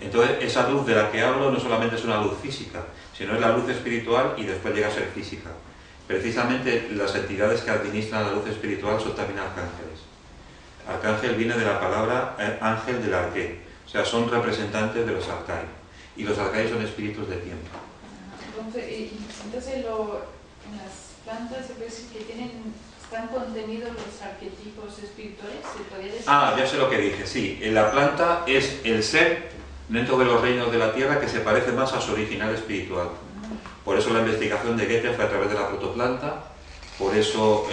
Entonces esa luz de la que hablo no solamente es una luz física, sino es la luz espiritual y después llega a ser física. Precisamente las entidades que administran la luz espiritual son también arcángeles. Arcángel viene de la palabra ángel del arqué, o sea, son representantes de los arcai. Y los arcai son espíritus de tiempo. Entonces en las plantas se puede decir que están contenidos los arquetipos espirituales. ¿Se podría decir? Ya sé lo que dije, sí. En la planta es el ser dentro de los reinos de la tierra que se parece más a su original espiritual. Por eso la investigación de Goethe fue a través de la protoplanta, por eso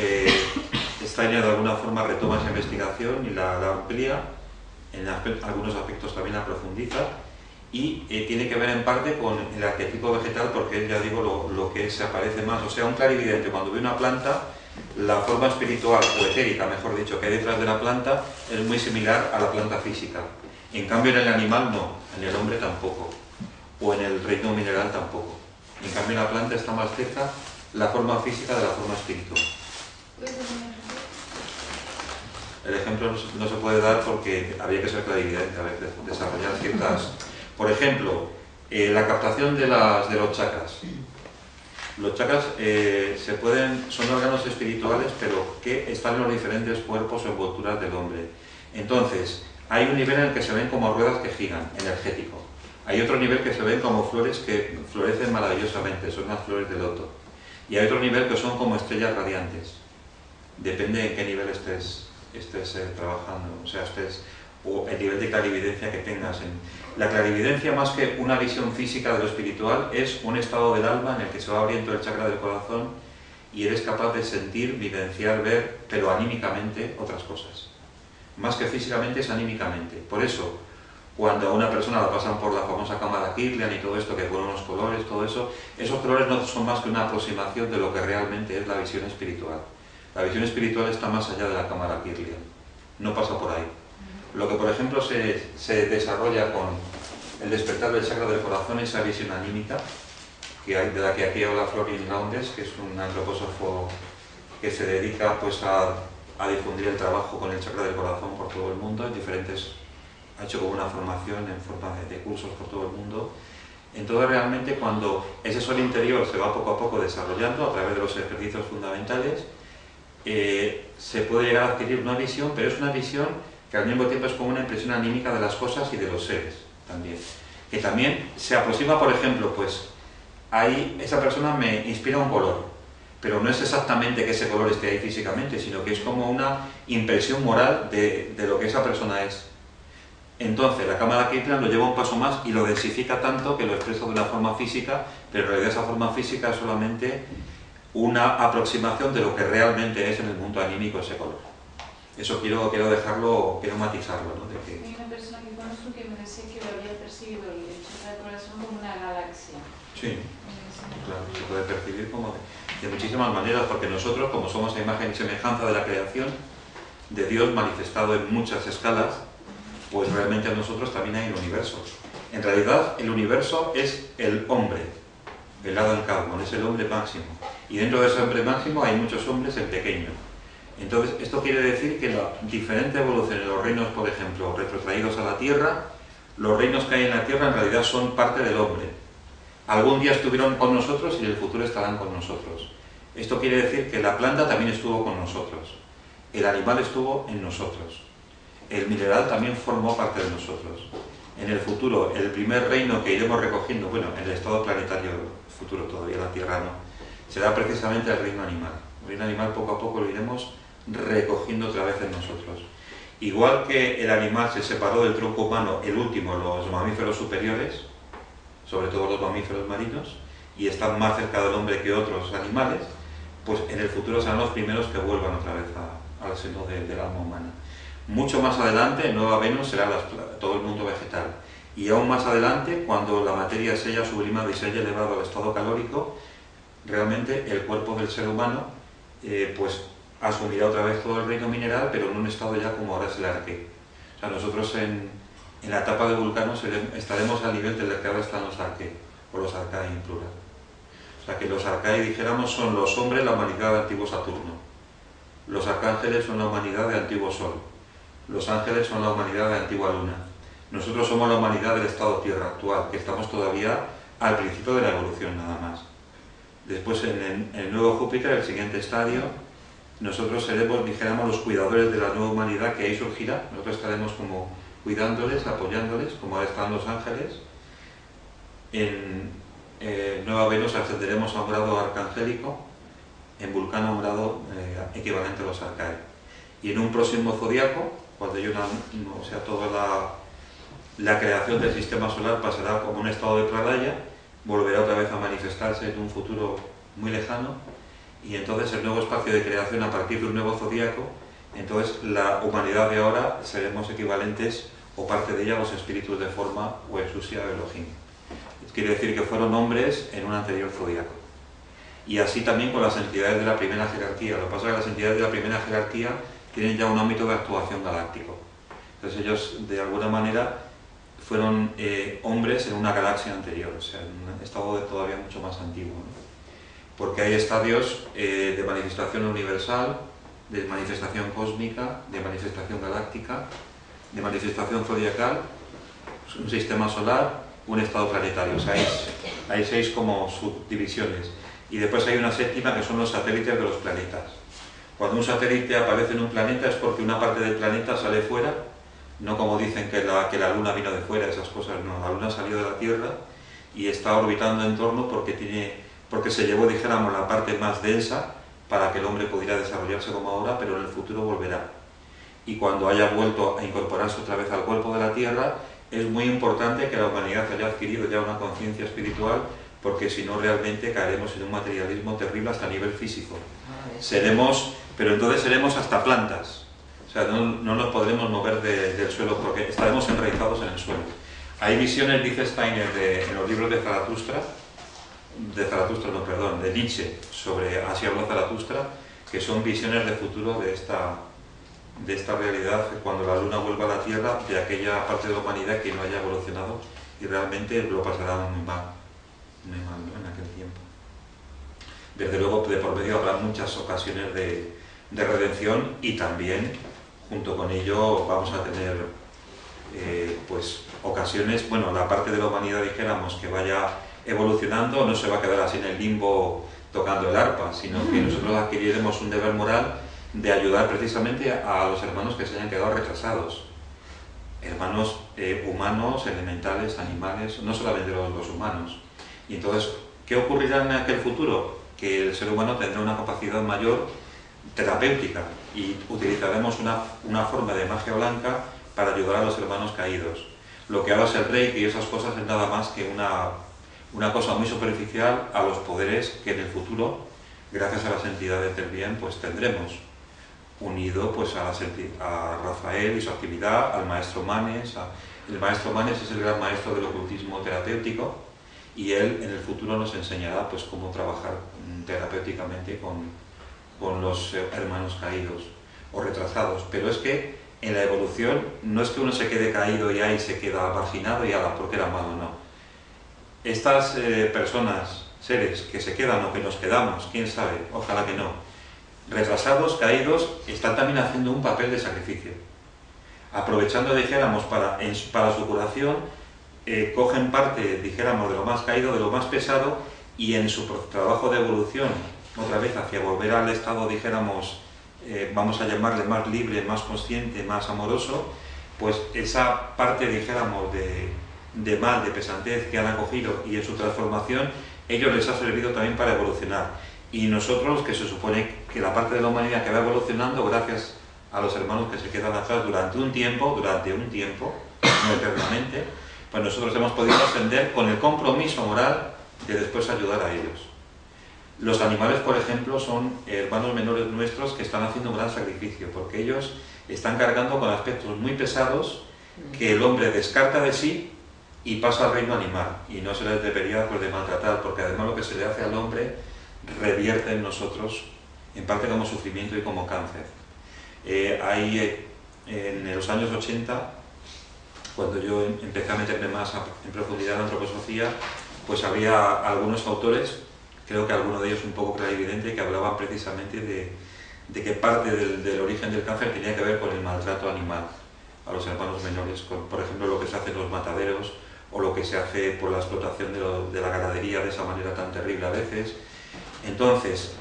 Steiner de alguna forma retoma esa investigación y la amplía, en algunos aspectos también la profundiza, y tiene que ver en parte con el arquetipo vegetal, porque ya digo lo que se aparece más. O sea, un clarividente cuando ve una planta, la forma espiritual o etérica, mejor dicho, que hay detrás de la planta es muy similar a la planta física. En cambio en el animal no, en el hombre tampoco, o en el reino mineral tampoco. En cambio en la planta está más cerca la forma física de la forma espiritual. El ejemplo no se puede dar porque habría que ser clarividente, a veces, desarrollar ciertas... Por ejemplo, la captación de los chakras. Los chakras son órganos espirituales, pero que están en los diferentes cuerpos o envolturas del hombre. Entonces, hay un nivel en el que se ven como ruedas que giran, energético. Hay otro nivel que se ven como flores que florecen maravillosamente, son las flores de loto. Y hay otro nivel que son como estrellas radiantes. Depende en qué nivel estés trabajando, o el nivel de clarividencia que tengas. La clarividencia, más que una visión física de lo espiritual, es un estado del alma en el que se va abriendo el chakra del corazón y eres capaz de sentir, vivenciar, ver, pero anímicamente, otras cosas. Más que físicamente, es anímicamente. Por eso, cuando a una persona la pasan por la famosa cámara Kirlian y todo esto, que ponen unos colores, todo eso, esos colores no son más que una aproximación de lo que realmente es la visión espiritual. La visión espiritual está más allá de la cámara Kirlian, no pasa por ahí. Lo que, por ejemplo, se desarrolla con el despertar del chakra del corazón, esa visión anímica, de la que aquí habla Florian Launders, que es un antropósofo que se dedica pues, a difundir el trabajo con el chakra del corazón por todo el mundo, ha hecho como una formación en forma de cursos por todo el mundo. Entonces realmente cuando ese sol interior se va poco a poco desarrollando a través de los ejercicios fundamentales, se puede llegar a adquirir una visión, pero es una visión que al mismo tiempo es como una impresión anímica de las cosas y de los seres también. Que también se aproxima, por ejemplo, pues esa persona me inspira un color, pero no es exactamente que ese color esté ahí físicamente, sino que es como una impresión moral de lo que esa persona es. Entonces la cámara Kirlian lo lleva un paso más y lo densifica tanto que lo expresa de una forma física, pero en realidad esa forma física es solamente una aproximación de lo que realmente es en el mundo anímico ese color. Eso quiero dejarlo, quiero matizarlo, ¿no? Hay una persona que conozco que me decía que lo había percibido el chakra del corazón como una galaxia. Sí, claro, se puede percibir como de muchísimas maneras, porque nosotros, como somos a imagen y semejanza de la creación, de Dios manifestado en muchas escalas, pues realmente a nosotros también hay un universo. En realidad, el universo es el hombre, el Adam Kadmon, es el hombre máximo. Y dentro de ese hombre máximo hay muchos hombres en pequeño. Entonces, esto quiere decir que la diferente evolución en los reinos, por ejemplo, retrotraídos a la Tierra, los reinos que hay en la Tierra en realidad son parte del hombre. Algún día estuvieron con nosotros y en el futuro estarán con nosotros. Esto quiere decir que la planta también estuvo con nosotros, el animal estuvo en nosotros, el mineral también formó parte de nosotros. En el futuro, el primer reino que iremos recogiendo, bueno, en el estado planetario futuro todavía, la Tierra no, será precisamente el reino animal. El reino animal poco a poco lo iremos recogiendo otra vez en nosotros. Igual que el animal se separó del tronco humano, el último, los mamíferos superiores, sobre todo los mamíferos marinos, y están más cerca del hombre que otros animales, pues en el futuro serán los primeros que vuelvan otra vez al seno del alma humana. Mucho más adelante, en Nueva Venus, será todo el mundo vegetal. Y aún más adelante, cuando la materia se haya sublimado y se haya elevado al estado calórico, realmente el cuerpo del ser humano pues asumirá otra vez todo el reino mineral, pero en un estado ya como ahora es el arqué. O sea, nosotros en la etapa de Vulcano estaremos al nivel del que ahora están los arqué, o los arcae en plural. O sea, que los arcae, dijéramos, son los hombres, la humanidad de antiguo Saturno. Los arcángeles son la humanidad de antiguo Sol. Los ángeles son la humanidad de antigua Luna. Nosotros somos la humanidad del estado Tierra actual, que estamos todavía al principio de la evolución nada más. Después en el nuevo Júpiter, el siguiente estadio, nosotros seremos, dijéramos, los cuidadores de la nueva humanidad que ahí surgirá. Nosotros estaremos como cuidándoles, apoyándoles, como ahora están los ángeles. En Nueva Venus ascenderemos a un grado arcangélico, en Vulcano a un grado equivalente a los arcae. Y en un próximo zodiaco, cuando hay o sea, toda la creación del sistema solar pasará como un estado de pralaya, volverá otra vez a manifestarse en un futuro muy lejano, y entonces el nuevo espacio de creación a partir de un nuevo zodiaco, entonces la humanidad de ahora seremos equivalentes, o parte de ella, a los espíritus de forma o exusia de Elohim. Quiere decir que fueron hombres en un anterior zodiaco. Y así también con las entidades de la primera jerarquía. Lo que pasa es que las entidades de la primera jerarquía tienen ya un ámbito de actuación galáctico. Entonces ellos, de alguna manera, fueron hombres en una galaxia anterior, o sea, en un estado todavía mucho más antiguo, ¿no? Porque hay estadios de manifestación universal, de manifestación cósmica, de manifestación galáctica, de manifestación zodiacal, un sistema solar, un estado planetario. O sea, hay 6 como subdivisiones. Y después hay una séptima que son los satélites de los planetas. Cuando un satélite aparece en un planeta es porque una parte del planeta sale fuera, no como dicen que la Luna vino de fuera, esas cosas no. La Luna salió de la Tierra y está orbitando en torno porque se llevó, dijéramos, la parte más densa para que el hombre pudiera desarrollarse como ahora, pero en el futuro volverá. Y cuando haya vuelto a incorporarse otra vez al cuerpo de la Tierra, es muy importante que la humanidad haya adquirido ya una conciencia espiritual, porque si no realmente caeremos en un materialismo terrible hasta a nivel físico. Pero entonces seremos hasta plantas. O sea, no nos podremos mover del suelo porque estaremos enraizados en el suelo. Hay visiones, dice Steiner, en los libros de de Nietzsche, sobre Así habló Zaratustra, que son visiones de futuro de esta realidad, cuando la Luna vuelva a la Tierra, de aquella parte de la humanidad que no haya evolucionado y realmente lo pasará muy mal, ¿no? En aquel tiempo. Desde luego, de por medio habrá muchas ocasiones de redención, y también, junto con ello, vamos a tener pues ocasiones, bueno, la parte de la humanidad, dijéramos, que vaya evolucionando, no se va a quedar así en el limbo tocando el arpa, sino que nosotros adquiriremos un deber moral de ayudar precisamente a los hermanos que se hayan quedado retrasados. Hermanos humanos, elementales, animales, no solamente los humanos. Y entonces, ¿qué ocurrirá en aquel futuro? Que el ser humano tendrá una capacidad mayor terapéutica y utilizaremos una forma de magia blanca para ayudar a los hermanos caídos. Lo que ahora es el Reiki y esas cosas es nada más que una cosa muy superficial a los poderes que en el futuro, gracias a las entidades del bien, pues tendremos. Unido pues a Rafael y su actividad, al maestro Manes. El maestro Manes es el gran maestro del ocultismo terapéutico, y él en el futuro nos enseñará pues cómo trabajar terapéuticamente con los hermanos caídos o retrasados. Pero es que en la evolución no es que uno se quede caído y ahí se queda marginado y ala, porque era malo, no. Estas personas, seres que se quedan o que nos quedamos, quién sabe, ojalá que no, retrasados, caídos, están también haciendo un papel de sacrificio. Aprovechando, dijéramos, para su curación, cogen parte, dijéramos, de lo más caído, de lo más pesado, y en su trabajo de evolución, otra vez hacia volver al estado, dijéramos, vamos a llamarle más libre, más consciente, más amoroso, pues esa parte, dijéramos, de mal, de pesantez que han acogido, y en su transformación, ellos les ha servido también para evolucionar. Y nosotros, que se supone que la parte de la humanidad que va evolucionando, gracias a los hermanos que se quedan atrás durante un tiempo, no eternamente, pues nosotros hemos podido ascender con el compromiso moral de después ayudar a ellos. Los animales, por ejemplo, son hermanos menores nuestros que están haciendo un gran sacrificio, porque ellos están cargando con aspectos muy pesados que el hombre descarta de sí y pasa al reino animal, y no se les debería pues de maltratar, porque además lo que se le hace al hombre revierte en nosotros, en parte como sufrimiento y como cáncer. En los años 80, cuando yo empecé a meterme más en profundidad en la antroposofía, pues había algunos autores, creo que alguno de ellos un poco clarividente, que hablaban precisamente de que parte del origen del cáncer tenía que ver con el maltrato animal a los hermanos menores, por ejemplo lo que se hace en los mataderos o lo que se hace por la explotación de la ganadería de esa manera tan terrible a veces. Entonces,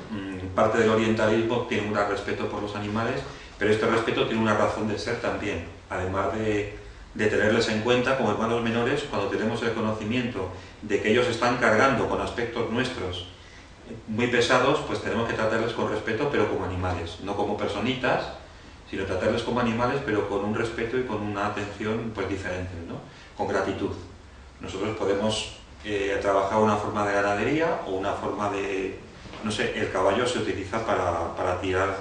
parte del orientalismo tiene un gran respeto por los animales, pero este respeto tiene una razón de ser también, además de tenerles en cuenta como hermanos menores. Cuando tenemos el conocimiento de que ellos están cargando con aspectos nuestros muy pesados, pues tenemos que tratarles con respeto, pero como animales, no como personitas, sino tratarles como animales, pero con un respeto y con una atención pues diferente, ¿no? Con gratitud. Nosotros podemos trabajar una forma de ganadería o una forma de, no sé, el caballo se utiliza para tirar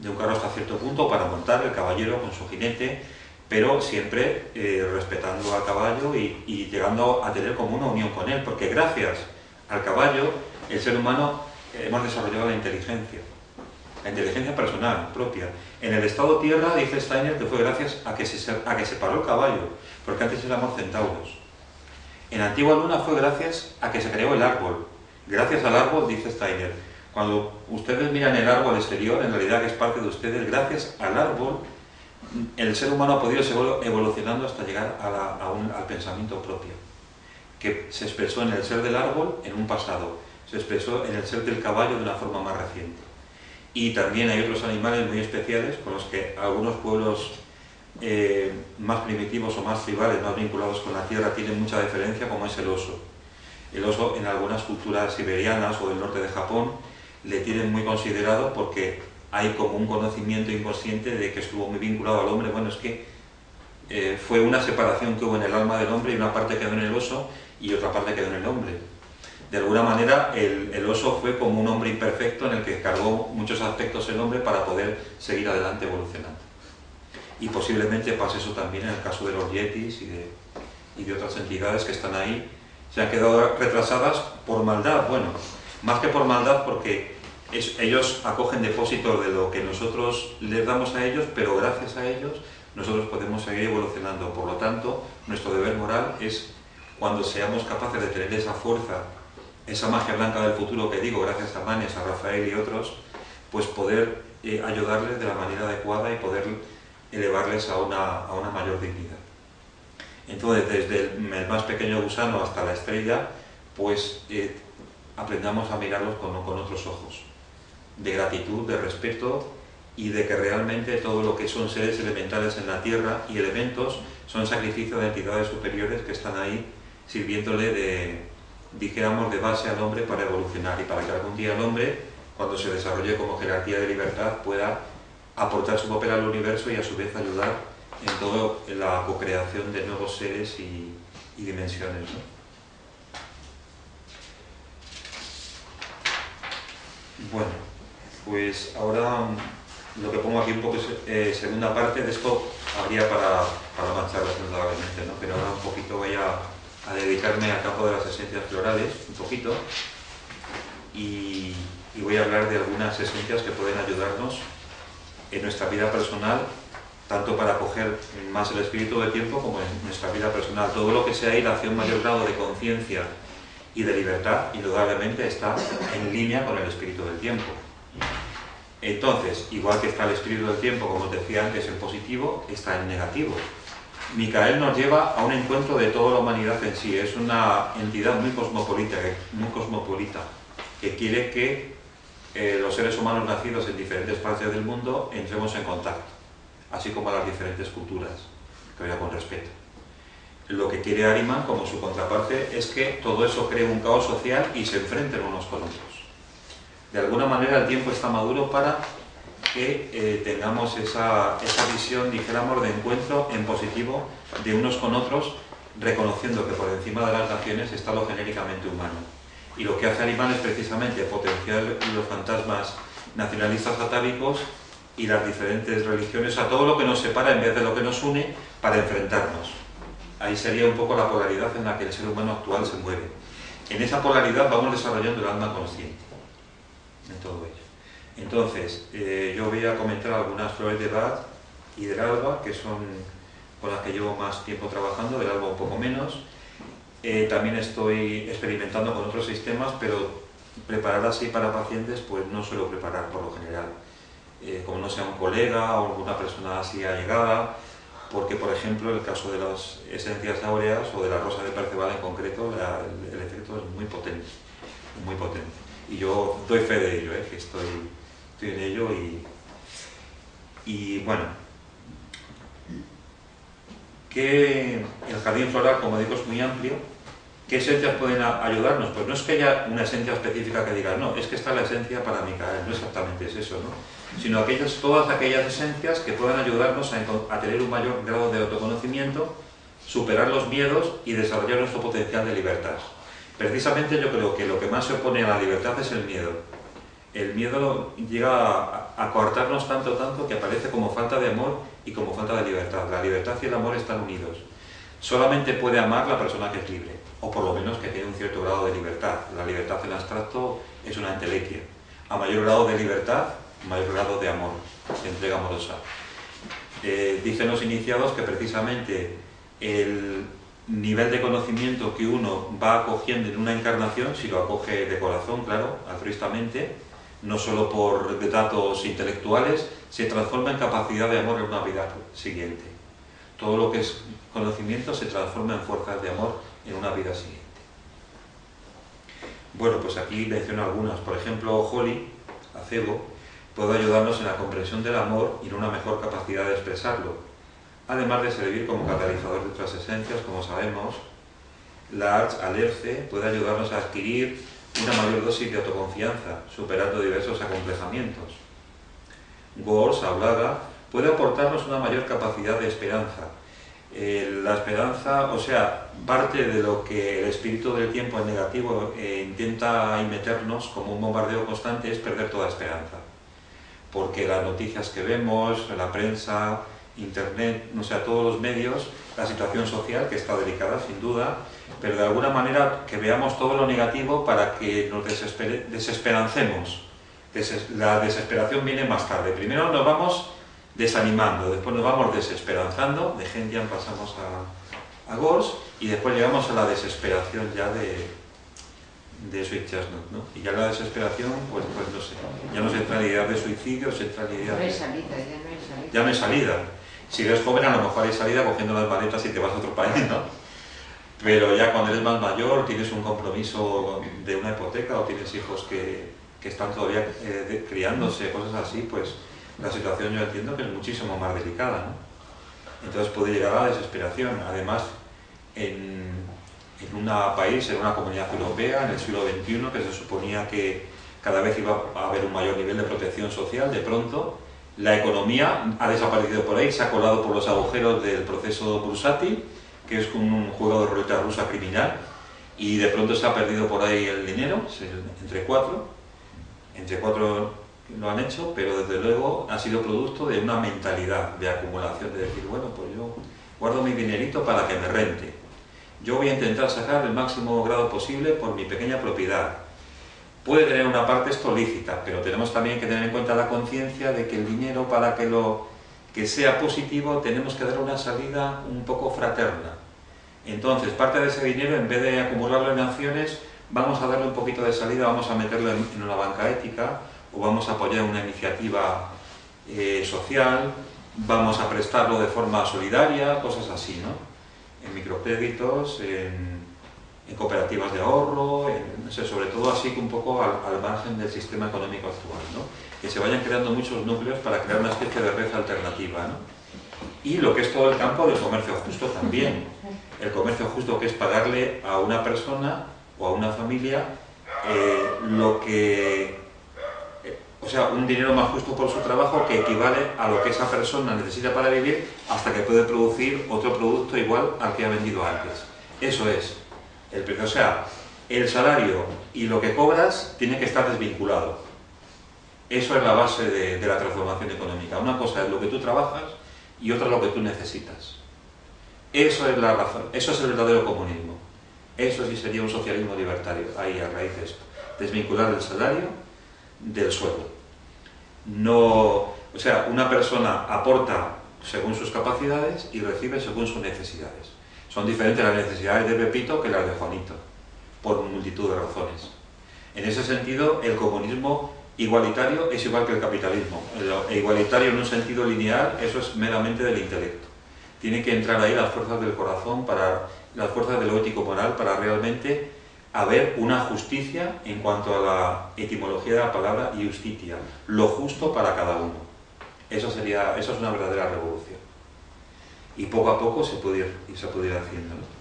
de un carro hasta cierto punto, para montar el caballero con su jinete, pero siempre respetando al caballo y llegando a tener como una unión con él, porque gracias al caballo el ser humano hemos desarrollado la inteligencia personal propia. En el estado tierra dice Steiner que fue gracias a que se paró el caballo, porque antes éramos centauros. En la antigua luna fue gracias a que se creó el árbol. Gracias al árbol, dice Steiner. Cuando ustedes miran el árbol exterior, en realidad que es parte de ustedes, gracias al árbol el ser humano ha podido seguir evolucionando hasta llegar al pensamiento propio, que se expresó en el ser del árbol en un pasado, se expresó en el ser del caballo de una forma más reciente. Y también hay otros animales muy especiales con los que algunos pueblos más primitivos o más tribales, más vinculados con la tierra, tienen mucha diferencia, como es el oso. El oso en algunas culturas siberianas o del norte de Japón le tienen muy considerado porque hay como un conocimiento inconsciente de que estuvo muy vinculado al hombre. Bueno, es que fue una separación que hubo en el alma del hombre y una parte quedó en el oso y otra parte quedó en el hombre. De alguna manera el oso fue como un hombre imperfecto en el que cargó muchos aspectos el hombre para poder seguir adelante evolucionando. Y posiblemente pase eso también en el caso de los yetis y de otras entidades que están ahí. Se han quedado retrasadas por maldad, bueno, más que por maldad porque ellos acogen depósitos de lo que nosotros les damos a ellos, pero gracias a ellos nosotros podemos seguir evolucionando. Por lo tanto, nuestro deber moral es, cuando seamos capaces de tener esa fuerza, esa magia blanca del futuro que digo, gracias a Manes, a Rafael y otros, pues poder ayudarles de la manera adecuada y poder elevarles a una mayor dignidad. Entonces, desde el más pequeño gusano hasta la estrella, pues aprendamos a mirarlos con otros ojos, de gratitud, de respeto y de que realmente todo lo que son seres elementales en la tierra y elementos son sacrificios de entidades superiores que están ahí sirviéndole dijéramos, de base al hombre para evolucionar y para que algún día el hombre, cuando se desarrolle como jerarquía de libertad, pueda aportar su papel al universo y a su vez ayudar en toda la co-creación de nuevos seres y dimensiones, ¿no? Bueno, pues ahora lo que pongo aquí un poco es segunda parte. De esto habría para avanzar indudablemente, ¿no? Pero ahora un poquito voy a dedicarme al campo de las esencias florales, un poquito, y voy a hablar de algunas esencias que pueden ayudarnos en nuestra vida personal, tanto para coger más el espíritu del tiempo como en nuestra vida personal. Todo lo que sea ir hacia un mayor grado de conciencia y de libertad, indudablemente está en línea con el espíritu del tiempo. Entonces, igual que está el espíritu del tiempo, como os decía antes, en positivo, está en negativo. Micael nos lleva a un encuentro de toda la humanidad en sí. Es una entidad muy cosmopolita que quiere que los seres humanos nacidos en diferentes partes del mundo entremos en contacto, así como las diferentes culturas, que vaya con respeto. Lo que quiere Ahriman, como su contraparte, es que todo eso cree un caos social y se enfrenten unos con otros. De alguna manera el tiempo está maduro para que tengamos esa visión, dijéramos, de encuentro en positivo de unos con otros, reconociendo que por encima de las naciones está lo genéricamente humano. Y lo que hace Ahriman es precisamente potenciar los fantasmas nacionalistas atávicos y las diferentes religiones, a todo lo que nos separa en vez de lo que nos une, para enfrentarnos. Ahí sería un poco la polaridad en la que el ser humano actual se mueve. En esa polaridad vamos desarrollando el alma consciente. en todo ello. Entonces, yo voy a comentar algunas flores de Bach y del alba, que son con las que llevo más tiempo trabajando, del alba un poco menos. También estoy experimentando con otros sistemas, pero preparar así para pacientes, pues no suelo preparar por lo general. Como no sea un colega o alguna persona así allegada, porque por ejemplo el caso de las esencias áureas o de la rosa de Perceval en concreto, el efecto es muy potente, muy potente. Y yo doy fe de ello, que estoy en ello y bueno, que el jardín floral, como digo, es muy amplio. ¿Qué esencias pueden ayudarnos? Pues no es que haya una esencia específica que diga, no, es que esta es la esencia para Micael, no exactamente es eso, ¿no? Sino todas aquellas esencias que puedan ayudarnos a tener un mayor grado de autoconocimiento, superar los miedos y desarrollar nuestro potencial de libertad. Precisamente yo creo que lo que más se opone a la libertad es el miedo. El miedo llega a coartarnos tanto que aparece como falta de amor y como falta de libertad. La libertad y el amor están unidos. Solamente puede amar la persona que es libre, o por lo menos que tiene un cierto grado de libertad. La libertad en abstracto es una entelequia. A mayor grado de libertad, mayor grado de amor, de entrega amorosa. Dicen los iniciados que precisamente el nivel de conocimiento que uno va acogiendo en una encarnación, si lo acoge de corazón, claro, altruistamente, no solo por datos intelectuales, se transforma en capacidad de amor en una vida siguiente. Todo lo que es conocimiento se transforma en fuerzas de amor en una vida siguiente. Bueno, pues aquí menciono algunas. Por ejemplo, Holly, acebo, puede ayudarnos en la comprensión del amor y en una mejor capacidad de expresarlo, además de servir como catalizador de otras esencias, como sabemos. La Arch Alerce puede ayudarnos a adquirir una mayor dosis de autoconfianza, superando diversos acomplejamientos. Gors, Aulaga, puede aportarnos una mayor capacidad de esperanza. La esperanza, o sea, parte de lo que el espíritu del tiempo en negativo intenta meternos como un bombardeo constante es perder toda esperanza. Porque las noticias que vemos, la prensa, internet, o sea, todos los medios, la situación social, que está delicada sin duda, pero de alguna manera que veamos todo lo negativo para que nos desesperancemos. La desesperación viene más tarde. Primero nos vamos desanimando, después nos vamos desesperanzando, de Gentian pasamos a Gors y después llegamos a la desesperación ya de Sweet Chestnut, ¿no? Y ya la desesperación, pues no sé, ya no se entra en la idea de suicidio, se entra en la idea No hay de... salida, ya no hay salida. Ya no hay salida. Si eres joven a lo mejor hay salida cogiendo las maletas y te vas a otro país, ¿no? Pero ya cuando eres más mayor, tienes un compromiso de una hipoteca o tienes hijos que están todavía criándose, cosas así, pues la situación yo entiendo que es muchísimo más delicada, ¿no? Entonces puede llegar a la desesperación. Además, en un país, en una comunidad europea, en el siglo XXI, que se suponía que cada vez iba a haber un mayor nivel de protección social, de pronto la economía ha desaparecido por ahí, se ha colado por los agujeros del proceso bursátil, que es como un juego de ruleta rusa criminal, y de pronto se ha perdido por ahí el dinero, entre cuatro lo han hecho, pero desde luego ha sido producto de una mentalidad de acumulación, de decir, bueno, pues yo guardo mi dinerito para que me rente. Yo voy a intentar sacar el máximo grado posible por mi pequeña propiedad. Puede tener una parte esto lícita, pero tenemos también que tener en cuenta la conciencia de que el dinero, para que sea positivo, tenemos que dar una salida un poco fraterna. Entonces, parte de ese dinero, en vez de acumularlo en acciones, vamos a darle un poquito de salida, vamos a meterlo en una banca ética, o vamos a apoyar una iniciativa social, vamos a prestarlo de forma solidaria, cosas así, ¿no? En microcréditos, en cooperativas de ahorro, sobre todo así que un poco al margen del sistema económico actual, ¿no? Que se vayan creando muchos núcleos para crear una especie de red alternativa, ¿no? Y lo que es todo el campo del comercio justo también. El comercio justo, que es pagarle a una persona o a una familia o sea, un dinero más justo por su trabajo que equivale a lo que esa persona necesita para vivir hasta que puede producir otro producto igual al que ha vendido antes. Eso es el precio. O sea, el salario y lo que cobras tiene que estar desvinculado. Eso es la base de la transformación económica. Una cosa es lo que tú trabajas y otra lo que tú necesitas. Eso es la razón. Eso es el verdadero comunismo. Eso sí sería un socialismo libertario, ahí a raíz de esto. Desvincular el salario del suelo. No, o sea, una persona aporta según sus capacidades y recibe según sus necesidades. Son diferentes las necesidades de Pepito que las de Juanito, por multitud de razones. En ese sentido, el comunismo igualitario es igual que el capitalismo. El igualitario en un sentido lineal, eso es meramente del intelecto. Tiene que entrar ahí las fuerzas del corazón, las fuerzas de lo ético-moral, para realmente haber una justicia en cuanto a la etimología de la palabra justitia, lo justo para cada uno. Eso es una verdadera revolución. Y poco a poco se puede ir haciendo, ¿no?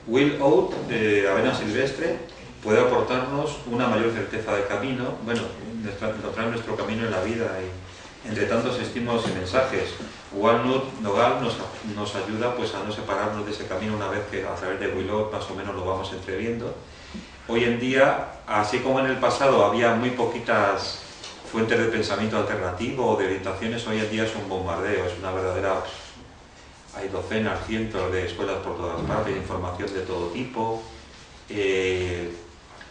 Will Oat, de Avena Silvestre, puede aportarnos una mayor certeza de camino, bueno, encontrar nuestro camino en la vida y entre tantos estímulos y mensajes. Walnut Nogal nos ayuda pues a no separarnos de ese camino una vez que a través de Will Oat más o menos lo vamos entreviendo. Hoy en día, así como en el pasado había muy poquitas fuentes de pensamiento alternativo o de orientaciones, hoy en día es un bombardeo, es una verdadera... Hay docenas, cientos de escuelas por todas partes, información de todo tipo.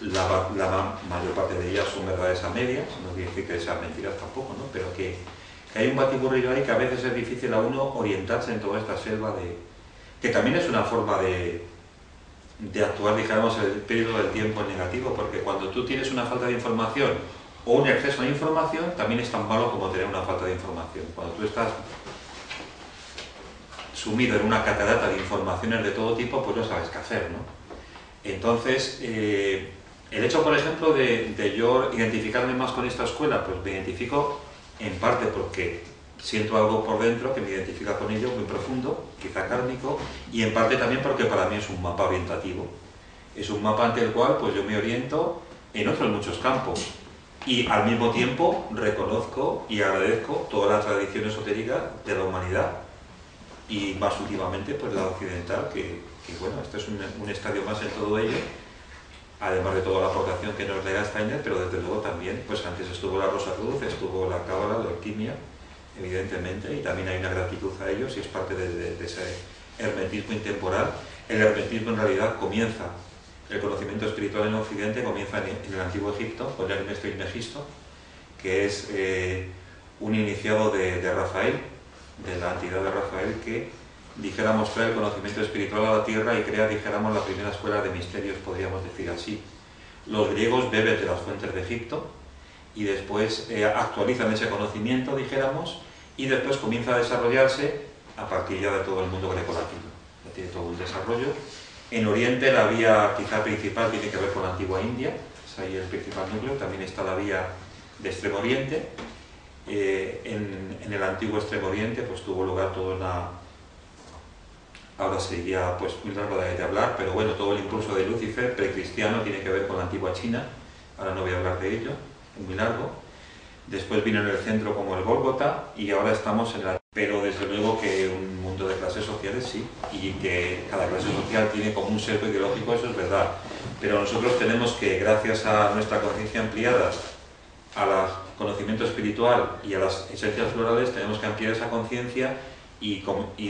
La mayor parte de ellas son verdades a medias, no quiere decir que sean mentiras tampoco, ¿no? Pero que hay un batiburrillo ahí que a veces es difícil a uno orientarse en toda esta selva que también es una forma de actuar, digamos, el periodo del tiempo en negativo, porque cuando tú tienes una falta de información o un exceso de información, también es tan malo como tener una falta de información. Cuando tú estás sumido en una catarata de informaciones de todo tipo, pues no sabes qué hacer, ¿no? Entonces, el hecho, por ejemplo, de yo identificarme más con esta escuela, pues me identifico en parte porque siento algo por dentro que me identifica con ello muy profundo, quizá kármico, y en parte también porque para mí es un mapa orientativo. Es un mapa ante el cual pues yo me oriento en otros muchos campos. Y al mismo tiempo reconozco y agradezco toda la tradición esotérica de la humanidad. Y más últimamente pues la occidental, que bueno, este es un estadio más en todo ello, además de toda la aportación que nos da Steiner, pero desde luego también, pues antes estuvo la Rosa Cruz, estuvo la Cábala, la alquimia, evidentemente, y también hay una gratitud a ellos y es parte de ese hermetismo intemporal. El hermetismo en realidad comienza, el conocimiento espiritual en Occidente comienza en el Antiguo Egipto, con Hermes Trismegisto, que es un iniciado de Rafael, de la entidad de Rafael, que dijéramos trae el conocimiento espiritual a la tierra y crea, dijéramos, la primera escuela de misterios, podríamos decir así. Los griegos beben de las fuentes de Egipto y después actualizan ese conocimiento, dijéramos, y después comienza a desarrollarse a partir ya de todo el mundo grecolatino. Ya tiene todo un desarrollo. En Oriente la vía quizá principal tiene que ver con la antigua India, es ahí el principal núcleo, también está la vía de Extremo Oriente. En el antiguo Extremo Oriente pues tuvo lugar toda una... Ahora sería pues muy largo de hablar, pero bueno, todo el impulso de Lúcifer precristiano tiene que ver con la antigua China, ahora no voy a hablar de ello, es muy largo. Después vino en el centro como el Gólgota y ahora estamos en la... Pero desde luego que un mundo de clases sociales sí, y que cada clase social tiene como un sesgo ideológico, eso es verdad. Pero nosotros tenemos que, gracias a nuestra conciencia ampliada, al conocimiento espiritual y a las esencias florales, tenemos que ampliar esa conciencia y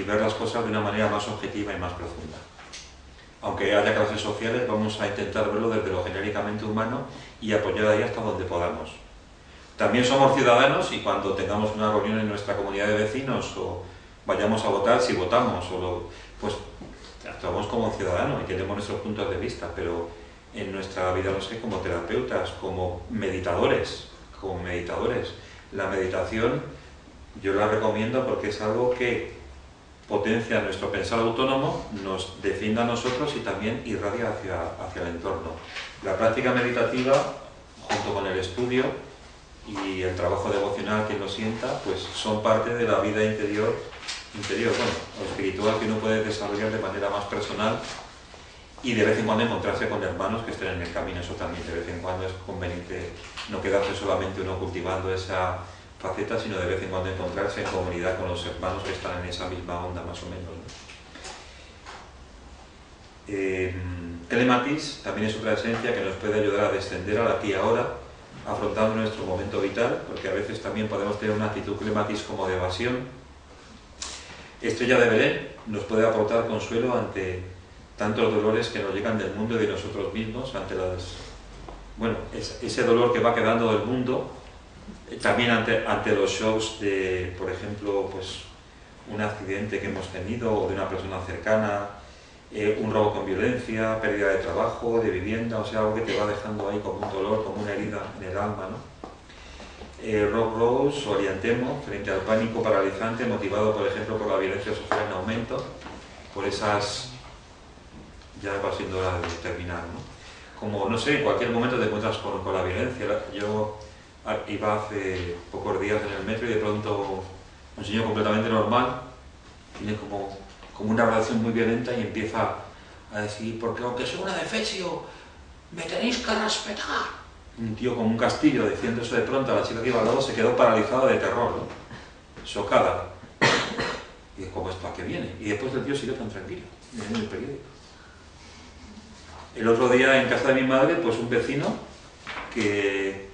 ver las cosas de una manera más objetiva y más profunda. Aunque haya clases sociales, vamos a intentar verlo desde lo genéricamente humano y apoyar ahí hasta donde podamos. También somos ciudadanos y cuando tengamos una reunión en nuestra comunidad de vecinos o vayamos a votar, si votamos, pues actuamos como ciudadanos y tenemos nuestros puntos de vista, pero en nuestra vida, no sé, como terapeutas, como meditadores. La meditación yo la recomiendo porque es algo que potencia nuestro pensar autónomo, nos defiende a nosotros y también irradia hacia el entorno. La práctica meditativa, junto con el estudio y el trabajo devocional que lo sienta, pues son parte de la vida interior, bueno, o espiritual, que uno puede desarrollar de manera más personal y de vez en cuando encontrarse con hermanos que estén en el camino. Eso también de vez en cuando es conveniente, no quedarse solamente uno cultivando esa faceta, sino de vez en cuando encontrarse en comunidad con los hermanos que están en esa misma onda más o menos, ¿no? Telematis también es otra esencia que nos puede ayudar a descender al aquí y ahora, afrontando nuestro momento vital, porque a veces también podemos tener una actitud telematis como de evasión. Estrella de Belén nos puede aportar consuelo ante tantos dolores que nos llegan del mundo y de nosotros mismos, ante bueno, ese dolor que va quedando del mundo, también ante los shocks de, por ejemplo, pues un accidente que hemos tenido o de una persona cercana, un robo con violencia, pérdida de trabajo, de vivienda, o sea, algo que te va dejando ahí como un dolor, como una herida en el alma, ¿no? Rob Rose, orientemos, frente al pánico paralizante motivado, por ejemplo, por la violencia social en aumento, por esas... ya va siendo hora de terminar, ¿no? Como, no sé, en cualquier momento te encuentras con la violencia. Yo iba hace pocos días en el metro y de pronto un señor completamente normal tiene como una relación muy violenta y empieza a decir, porque aunque sea una defesio, me tenéis que respetar. Un tío con un castillo diciendo eso de pronto a la chica que iba al lado se quedó paralizada de terror, ¿no? Chocada. Y es como, ¿esto a qué viene? Y después el tío siguió tan tranquilo, leyendo el periódico. El otro día en casa de mi madre, pues un vecino que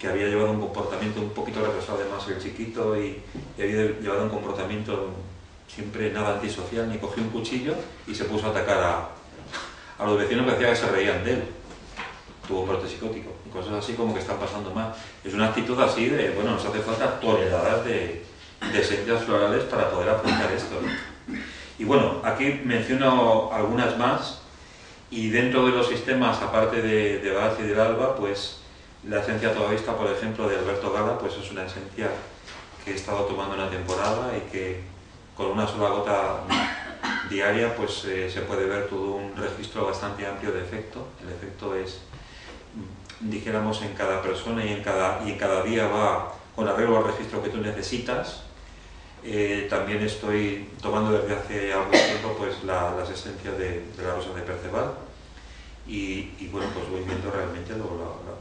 había llevado un comportamiento un poquito retrasado, además el chiquito, y había llevado un comportamiento siempre nada antisocial, ni cogió un cuchillo y se puso a atacar a los vecinos que decía que se reían de él. Tuvo un brote psicótico y cosas así como que están pasando más. Es una actitud así de, bueno, nos hace falta toneladas de esencias florales para poder afrontar esto, ¿no? Y bueno, aquí menciono algunas más, y dentro de los sistemas, aparte de Bach y del Alba, pues la esencia todoavista, por ejemplo, de Alberto Gala, pues es una esencia que he estado tomando una temporada y que con una sola gota diaria pues se puede ver todo un registro bastante amplio de efecto. El efecto es, dijéramos, en cada persona y en cada día va con arreglo al registro que tú necesitas. También estoy tomando desde hace algún tiempo pues las esencias de la rosa de Perceval y bueno, pues voy viendo realmente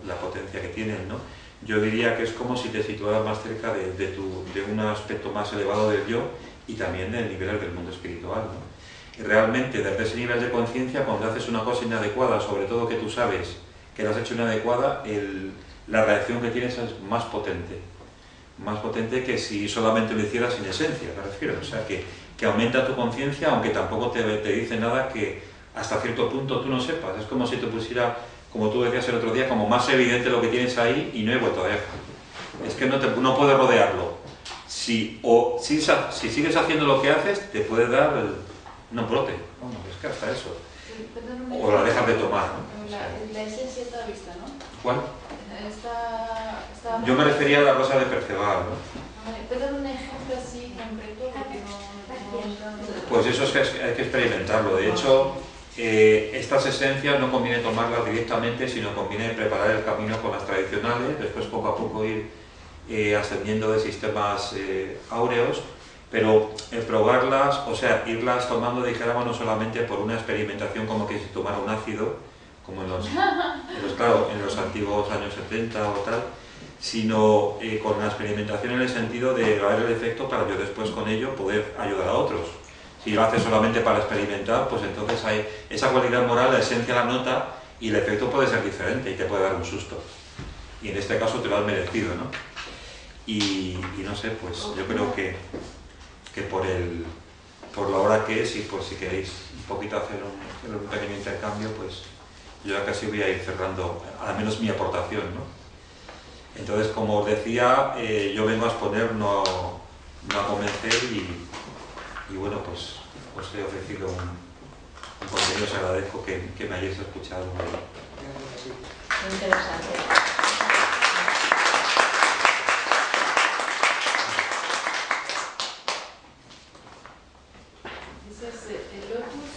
la potencia que tienen, ¿no? Yo diría que es como si te situaras más cerca de un aspecto más elevado del yo y también del nivel del mundo espiritual, ¿no? Y realmente desde ese nivel de conciencia, cuando haces una cosa inadecuada, sobre todo que tú sabes que la has hecho inadecuada, la reacción que tienes es más potente que si solamente lo hicieras sin esencia, me refiero. O sea, que aumenta tu conciencia, aunque tampoco te dice nada que hasta cierto punto tú no sepas. Es como si te pusiera, como tú decías el otro día, como más evidente lo que tienes ahí y no he vuelto a dejar. Es que no puedes rodearlo. Si sigues haciendo lo que haces, te puede dar un brote. Vamos, es que hasta eso. O la dejas de tomar, ¿no? La esencia está vista, ¿no? ¿Cuál? Está Yo me refería a la rosa de Perceval, ¿no? ¿Puedes dar un ejemplo así concreto? Porque Pues eso es que hay que experimentarlo. De hecho, estas esencias no conviene tomarlas directamente, sino conviene preparar el camino con las tradicionales, después poco a poco ir ascendiendo de sistemas áureos, pero probarlas, o sea, irlas tomando, dijéramos, no solamente por una experimentación como que si tomara un ácido, como en los antiguos años 70 o tal, sino con la experimentación en el sentido de ver el efecto para yo después con ello poder ayudar a otros. Si lo haces solamente para experimentar, pues entonces hay esa cualidad moral, la esencia la nota y el efecto puede ser diferente y te puede dar un susto. Y en este caso te lo has merecido, ¿no? Y no sé, pues yo creo que por la hora que es, y pues si queréis un poquito hacer un pequeño intercambio, pues yo ya casi voy a ir cerrando, al menos mi aportación, ¿no? Entonces, como os decía, yo vengo a exponer, no a convencer y bueno, pues os he ofrecido un contenido, os agradezco que me hayáis escuchado. Muy interesante. ¿El locus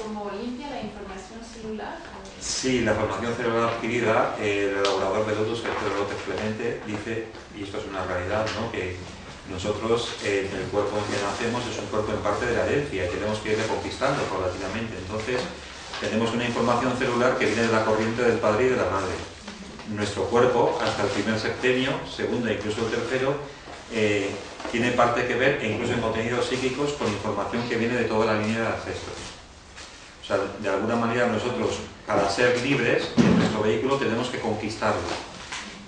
como limpia la información celular? Sí, la formación celular adquirida, el elaborador de Lotus, el doctor López Clemente, dice, y esto es una realidad, ¿no?, que nosotros, el cuerpo en que nacemos es un cuerpo en parte de la herencia y tenemos que irle conquistando paulatinamente. Entonces, tenemos una información celular que viene de la corriente del padre y de la madre. Nuestro cuerpo, hasta el primer septenio, segundo e incluso el tercero, tiene parte que ver, e incluso en contenidos psíquicos, con información que viene de toda la línea de ancestros. O sea, de alguna manera nosotros, para ser libres en nuestro vehículo, tenemos que conquistarlo.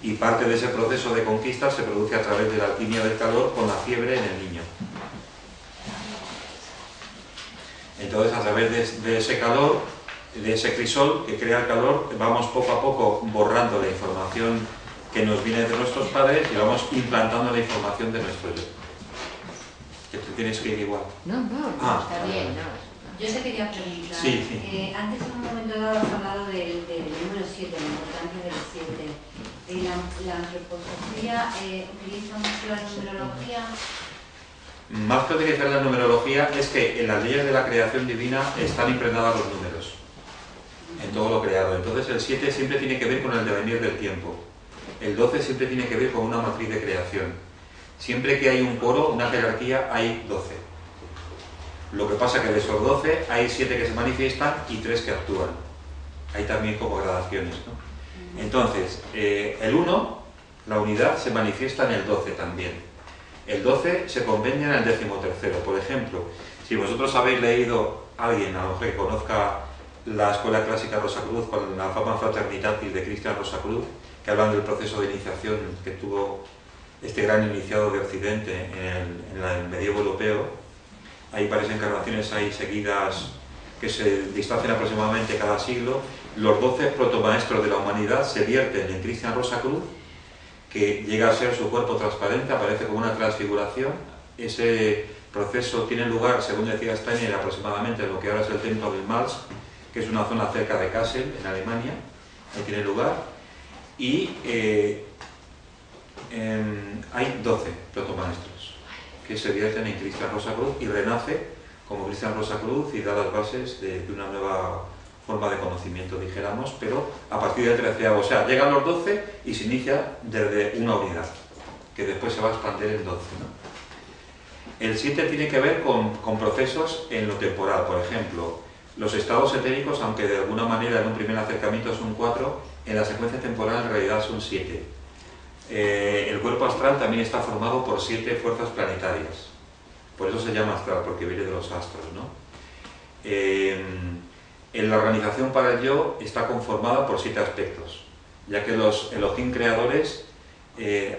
Y parte de ese proceso de conquista se produce a través de la alquimia del calor con la fiebre en el niño. Entonces, a través de ese calor, de ese crisol que crea el calor, vamos poco a poco borrando la información que nos viene de nuestros padres y vamos implantando la información de nuestro yo. Que tú tienes que ir igual. No, está bien, no. Yo te quería preguntar, Sí, sí. antes en un momento dado has hablado del número 7, la importancia del 7. La antroposofía utiliza mucho la numerología. Más que utilizar la numerología es que en las leyes de la creación divina están impregnados los números en todo lo creado. Entonces el 7 siempre tiene que ver con el devenir del tiempo. El 12 siempre tiene que ver con una matriz de creación. Siempre que hay un coro, una jerarquía, hay 12. Lo que pasa es que de esos 12 hay 7 que se manifiestan y 3 que actúan. Hay también como gradaciones, ¿no? Entonces, el 1, la unidad, se manifiesta en el 12 también. El 12 se convenia en el 13º. Por ejemplo, si vosotros habéis leído, alguien a lo mejor que conozca la Escuela Clásica Rosacruz con la Fama Fraternitatis de Cristian Rosacruz, que hablan del proceso de iniciación que tuvo este gran iniciado de Occidente en el medievo europeo, hay varias encarnaciones ahí seguidas que se distancian aproximadamente cada siglo. Los 12 protomaestros de la humanidad se vierten en Cristian Rosacruz, que llega a ser su cuerpo transparente, aparece como una transfiguración. Ese proceso tiene lugar, según decía Steiner, aproximadamente en lo que ahora es el Templo del Mals, que es una zona cerca de Kassel, en Alemania. Ahí tiene lugar. Y hay 12 protomaestros que se vierten en Cristian Rosacruz y renace como Cristian Rosacruz y da las bases de una nueva forma de conocimiento, dijéramos, pero a partir del 13º. O sea, llegan los 12 y se inicia desde una unidad, que después se va a expandir en 12, ¿no? El 7 tiene que ver con procesos en lo temporal. Por ejemplo, los estados etéricos, aunque de alguna manera en un primer acercamiento son 4, en la secuencia temporal en realidad son 7. El cuerpo astral también está formado por 7 fuerzas planetarias. Por eso se llama astral, porque viene de los astros, ¿no? En la organización para el yo está conformada por 7 aspectos, ya que los Elohim creadores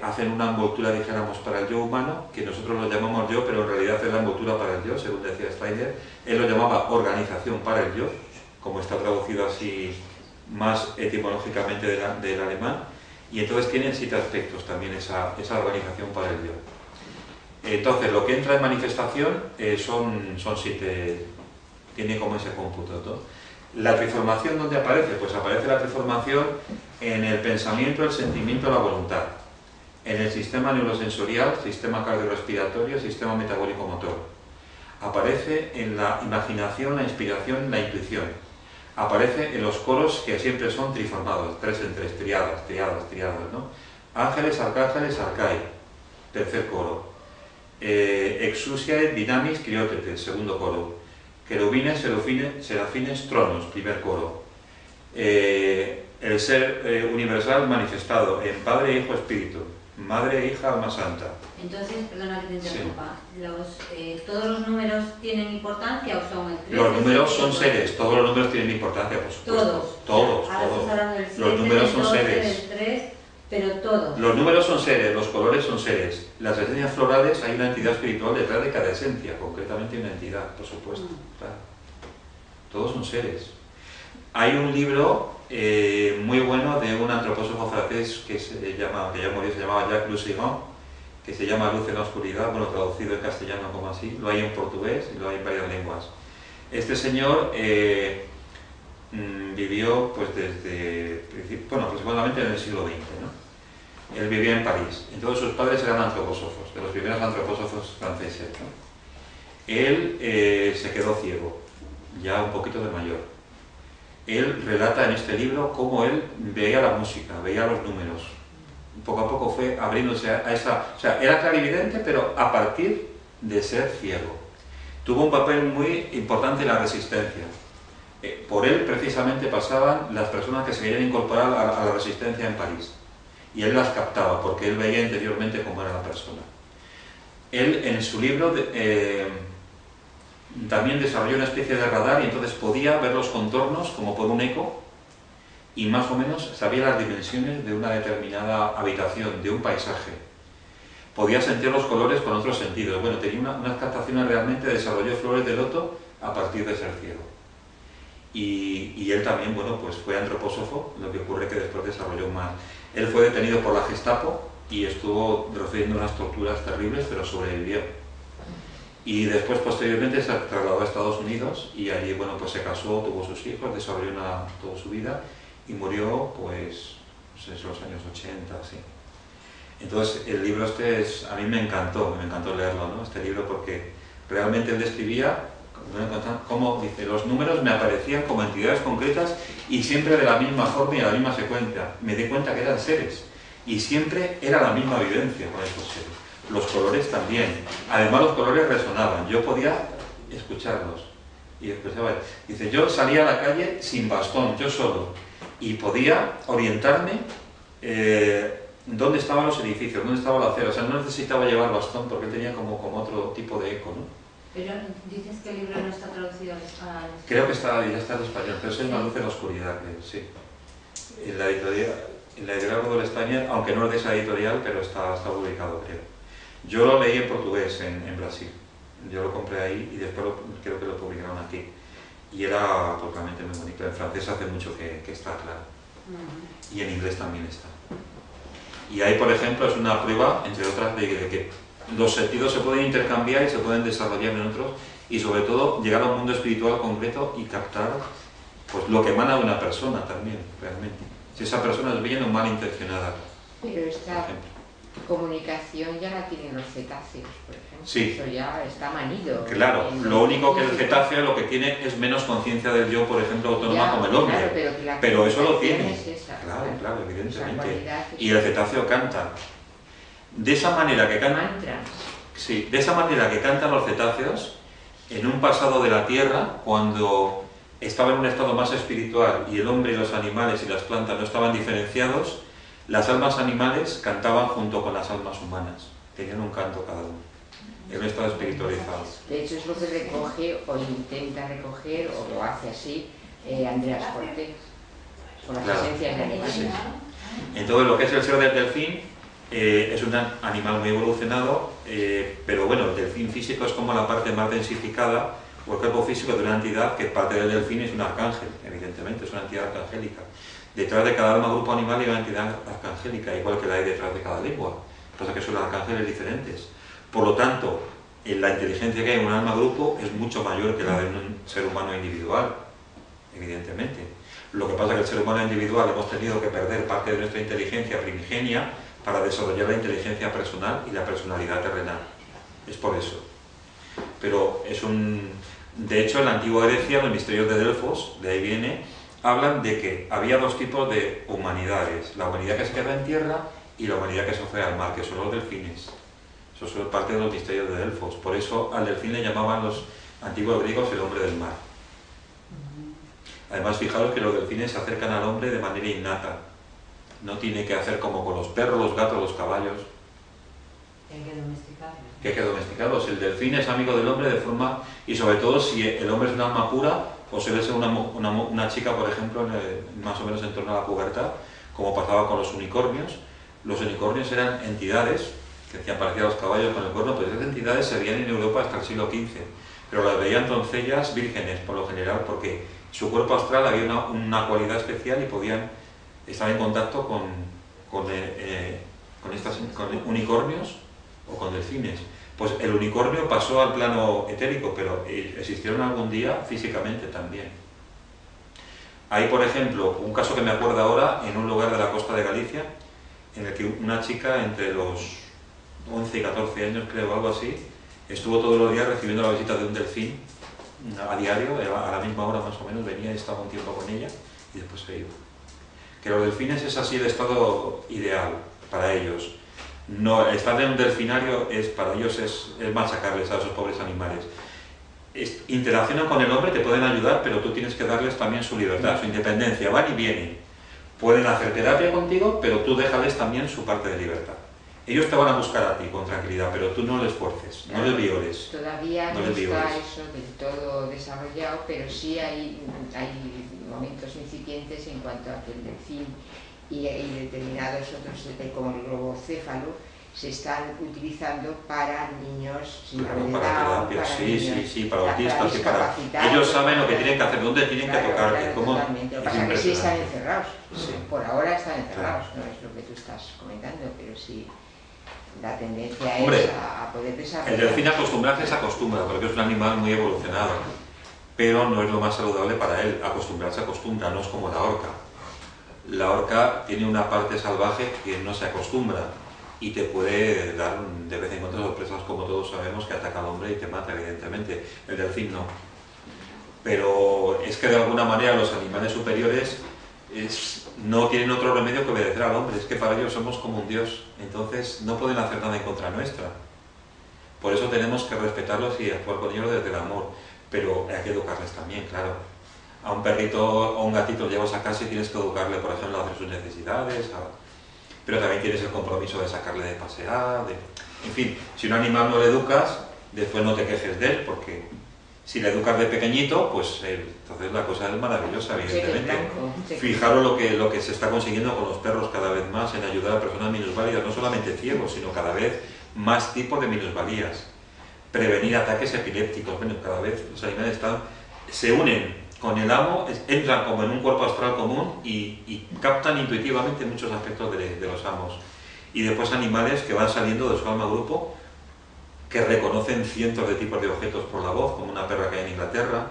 hacen una envoltura, dijéramos, para el yo humano, que nosotros lo llamamos yo, pero en realidad es la envoltura para el yo, según decía Steiner. Él lo llamaba organización para el yo, como está traducido así más etimológicamente del alemán. Y entonces tienen 7 aspectos también esa organización para el yo. Entonces, lo que entra en manifestación son 7, tiene como ese cómputo, ¿no? La triformación, ¿dónde aparece? Pues aparece la triformación en el pensamiento, el sentimiento, la voluntad. En el sistema neurosensorial, sistema cardiorrespiratorio, sistema metabólico-motor. Aparece en la imaginación, la inspiración, la intuición. Aparece en los coros que siempre son triformados, 3 en 3, triadas, ¿no? Ángeles, arcángeles, arcai, tercer coro. Exousiae, dynamis, criotetes, segundo coro. Querubines, serafines, tronos, primer coro. El ser universal manifestado en Padre, Hijo, Espíritu, Madre, Hija, Alma Santa. Entonces, perdona que te interrumpa, ¿todos los números tienen importancia o son el 3? Los números son seres, todos los números tienen importancia, por supuesto. Todos. Ahora estás hablando del 7, los números son 12, seres. del 3, pero todos. Los números son seres, los colores son seres. Las esencias florales, hay una entidad espiritual detrás de cada esencia, concretamente una entidad, por supuesto. Claro. Todos son seres. Hay un libro muy bueno de un antropósofo francés que ya murió, se llamaba Jacques Lussigan, que se llama Luz en la Oscuridad, bueno, traducido en castellano como así, lo hay en portugués y lo hay en varias lenguas. Este señor vivió pues desde, aproximadamente en el siglo XX, ¿no? Él vivía en París, entonces sus padres eran antropósofos, de los primeros antropósofos franceses, ¿no? Él se quedó ciego, ya un poquito de mayor. Él relata en este libro cómo él veía la música, veía los números. Poco a poco fue abriéndose a esa... O sea, era clarividente, pero a partir de ser ciego. Tuvo un papel muy importante en la resistencia. Por él, precisamente, pasaban las personas que se querían incorporar a la resistencia en París. Y él las captaba, porque él veía interiormente cómo era la persona. Él, en su libro... también desarrolló una especie de radar y entonces podía ver los contornos como por un eco y más o menos sabía las dimensiones de una determinada habitación, de un paisaje. Podía sentir los colores con otros sentidos. Bueno, tenía unas captaciones realmente, desarrolló flores de loto a partir de ser ciego. y él también, bueno, pues fue antropósofo, lo que ocurre que después desarrolló más. Él fue detenido por la Gestapo y estuvo recibiendo unas torturas terribles, pero sobrevivió. Y después, posteriormente, se trasladó a Estados Unidos y allí, bueno, pues se casó, tuvo sus hijos, desarrolló toda su vida y murió, pues, en los años 80, sí. Entonces, el libro a mí me encantó leerlo, ¿no? Este libro, porque realmente él describía, como dice, los números me aparecían como entidades concretas y siempre de la misma forma y a la misma secuencia. Me di cuenta que eran seres y siempre era la misma vivencia con estos seres. Los colores también. Además, los colores resonaban. Yo podía escucharlos. Y escuchaba. Dice, yo salía a la calle sin bastón, yo solo. Y podía orientarme dónde estaban los edificios, dónde estaba la acera. O sea, no necesitaba llevar bastón porque él tenía como otro tipo de eco, ¿no? Pero dices que el libro no está traducido al español. Creo que ya está en español, pero es Una luz en la oscuridad, sí. En la editorial Godel Steiner, aunque no es de esa editorial, pero está publicado, creo. Yo lo leí en portugués en Brasil. Yo lo compré ahí y después creo que lo publicaron aquí. Y era totalmente muy bonito. En francés hace mucho que está, claro. Y en inglés también está. Y ahí, por ejemplo, es una prueba, entre otras, de que los sentidos se pueden intercambiar y se pueden desarrollar en otros, y sobre todo llegar a un mundo espiritual concreto y captar pues, lo que emana de una persona también, realmente. Si esa persona es bien o mal intencionada. Pero esta comunicación ya la tienen los cetáceos, por ejemplo. Sí. Eso ya está manido. Claro, lo único que el cetáceo lo que tiene es menos conciencia del yo, por ejemplo, autónoma Ya, como el hombre. Claro, pero eso lo tiene. Es esa, claro, evidentemente. Es y el cetáceo canta. De esa manera que canta. Mantras. Sí, de esa manera que cantan los cetáceos, en un pasado de la Tierra, cuando estaba en un estado más espiritual y el hombre y los animales y las plantas no estaban diferenciados, las almas animales cantaban junto con las almas humanas. Tenían un canto cada uno. En un estado espiritualizado. De hecho, es lo que recoge o intenta recoger, o lo hace así, Andreas Cortés, con las esencias de animales. Sí. Entonces, lo que es el ser del delfín es un animal muy evolucionado, pero bueno, el delfín físico es como la parte más densificada, o el cuerpo físico de una entidad que parte del delfín es un arcángel, evidentemente, es una entidad arcangélica. Detrás de cada alma, grupo animal hay una entidad arcangélica, igual que la hay detrás de cada lengua. Pasa que son los arcángeles diferentes. Por lo tanto, la inteligencia que hay en un alma grupo es mucho mayor que la de un ser humano individual, evidentemente. Lo que pasa es que el ser humano individual hemos tenido que perder parte de nuestra inteligencia primigenia para desarrollar la inteligencia personal y la personalidad terrenal. Es por eso. Pero de hecho, en la antigua Grecia, los misterios de Delfos, de ahí viene, hablan de que había dos tipos de humanidades. La humanidad que se queda en tierra y la humanidad que se fue al mar, que son los delfines. Eso son parte de los misterios de Delfos. Por eso al delfín le llamaban los antiguos griegos el hombre del mar. Además, fijaros que los delfines se acercan al hombre de manera innata. No tiene que hacer como con los perros, los gatos, los caballos. Hay que domesticarlos. Que hay que domesticarlos. El delfín es amigo del hombre de forma... Y sobre todo, si el hombre es un alma pura, o suele ser una chica, por ejemplo, más o menos en torno a la pubertad, como pasaba con los unicornios. Los unicornios eran entidades que hacían parecer a los caballos con el cuerno, pero esas entidades se veían en Europa hasta el siglo XV. Pero las veían doncellas vírgenes, por lo general, porque su cuerpo astral había una cualidad especial y podían estar en contacto con unicornios o con delfines. Pues el unicornio pasó al plano etérico, pero existieron algún día físicamente también. Hay, por ejemplo, un caso que me acuerdo ahora, en un lugar de la costa de Galicia, en el que una chica entre los 11 y 14 años, creo, algo así, estuvo todos los días recibiendo la visita de un delfín a diario, a la misma hora más o menos, venía y estaba un tiempo con ella y después se iba. Que los delfines es así el estado ideal para ellos. No, estar en un delfinario para ellos es machacarles a esos pobres animales. Interaccionan con el hombre, te pueden ayudar, pero tú tienes que darles también su libertad, su independencia, van y vienen. Pueden hacer terapia contigo, pero tú déjales también su parte de libertad. Ellos te van a buscar a ti con tranquilidad, pero tú no les fuerces, no les violes. Todavía no está eso del todo desarrollado, pero sí hay momentos incipientes en cuanto a que el delfín y determinados otros, como el globocéfalo, se están utilizando para niños sin Claro, de para Down, terapia, para sí, niños, sí, para autistas y para... discapacitados. Ellos saben lo que tienen que hacer, dónde tienen que tocar, Claro, cómo... totalmente. Lo que Es pasa es que sí están impresionante. encerrados. Sí. Por ahora están encerrados, no es lo que tú estás comentando, pero sí la tendencia Hombre, es a poder desarrollar. El delfín acostumbrarse se acostumbra, porque es un animal muy evolucionado, pero no es lo más saludable para él. Acostumbrarse acostumbra, no es como la orca. La orca tiene una parte salvaje que no se acostumbra y te puede dar de vez en cuando sorpresas, como todos sabemos, que ataca al hombre y te mata, evidentemente. El delfín no. Pero es que de alguna manera los animales superiores no tienen otro remedio que obedecer al hombre, es que para ellos somos como un dios, entonces no pueden hacer nada en contra nuestra. Por eso tenemos que respetarlos y actuar con ellos desde el amor, pero hay que educarles también, claro. A un perrito o un gatito lo llevas a casa y tienes que educarle, por ejemplo, a hacer sus necesidades, pero también tienes el compromiso de sacarle de pasear, en fin, si un animal no le educas, después no te quejes de él, porque si le educas de pequeñito, pues entonces la cosa es maravillosa, evidentemente. Fijaros lo que se está consiguiendo con los perros cada vez más en ayudar a personas minusválidas, no solamente ciegos, sino cada vez más tipos de minusvalías. Prevenir ataques epilépticos, bueno, cada vez los animales se unen con el amo, entran como en un cuerpo astral común y captan intuitivamente muchos aspectos de los amos. Y después animales que van saliendo de su alma grupo, que reconocen cientos de tipos de objetos por la voz, como una perra que hay en Inglaterra,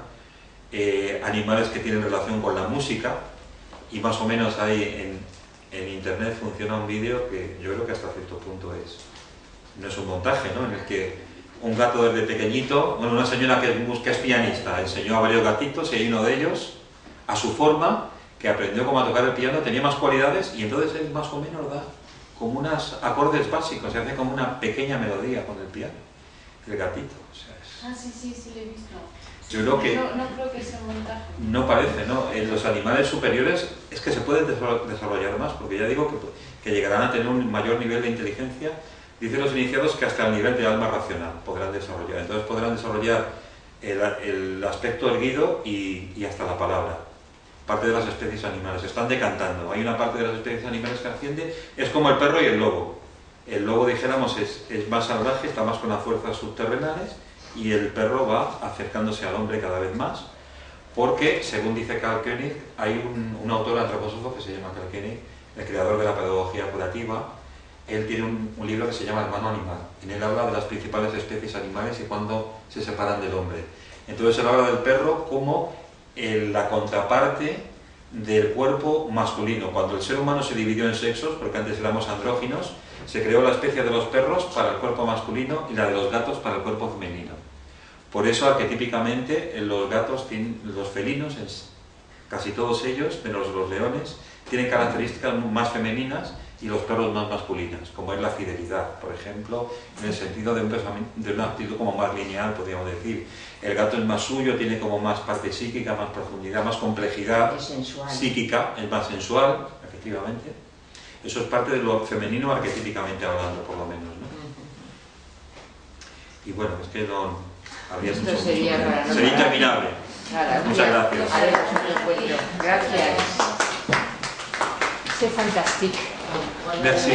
animales que tienen relación con la música, y más o menos ahí en internet funciona un vídeo que yo creo que hasta cierto punto no es un montaje, ¿no? En el que un gato desde pequeñito, bueno, una señora que es pianista, enseñó a varios gatitos y hay uno de ellos, a su forma, que aprendió cómo a tocar el piano, tenía más cualidades y entonces él más o menos da como unos acordes básicos, se hace como una pequeña melodía con el piano, el gatito. O sea, sí, lo he visto. Yo creo que... No creo que sea un montaje. No parece, ¿no? En los animales superiores es que se pueden desarrollar más, porque ya digo que llegarán a tener un mayor nivel de inteligencia. Dicen los iniciados que hasta el nivel de alma racional podrán desarrollar. Entonces podrán desarrollar el aspecto erguido y hasta la palabra. Parte de las especies animales se están decantando. Hay una parte de las especies animales que asciende, es como el perro y el lobo. El lobo, dijéramos, es más salvaje, está más con las fuerzas subterrenales, y el perro va acercándose al hombre cada vez más, porque, según dice Carl Koenig, hay un autor antroposófico que se llama Carl Koenig, el creador de la pedagogía curativa. Él tiene un libro que se llama Hermano Animal. En él habla de las principales especies animales y cuándo se separan del hombre. Entonces él habla del perro como la contraparte del cuerpo masculino. Cuando el ser humano se dividió en sexos, porque antes éramos andróginos, se creó la especie de los perros para el cuerpo masculino y la de los gatos para el cuerpo femenino. Por eso arquetípicamente los gatos, los felinos, casi todos ellos, menos los leones, tienen características más femeninas y los perros más masculinas, como es la fidelidad, por ejemplo, en el sentido de una actitud como más lineal, podríamos decir. El gato es más suyo, tiene como más parte psíquica, más profundidad, más complejidad psíquica, es más sensual, efectivamente. Eso es parte de lo femenino arquetípicamente hablando, por lo menos, ¿no? Y bueno, es que no habría Esto mucho, sería interminable. Muchas gracias. Haremos un encuentro. Gracias. C'est fantastique. Merci.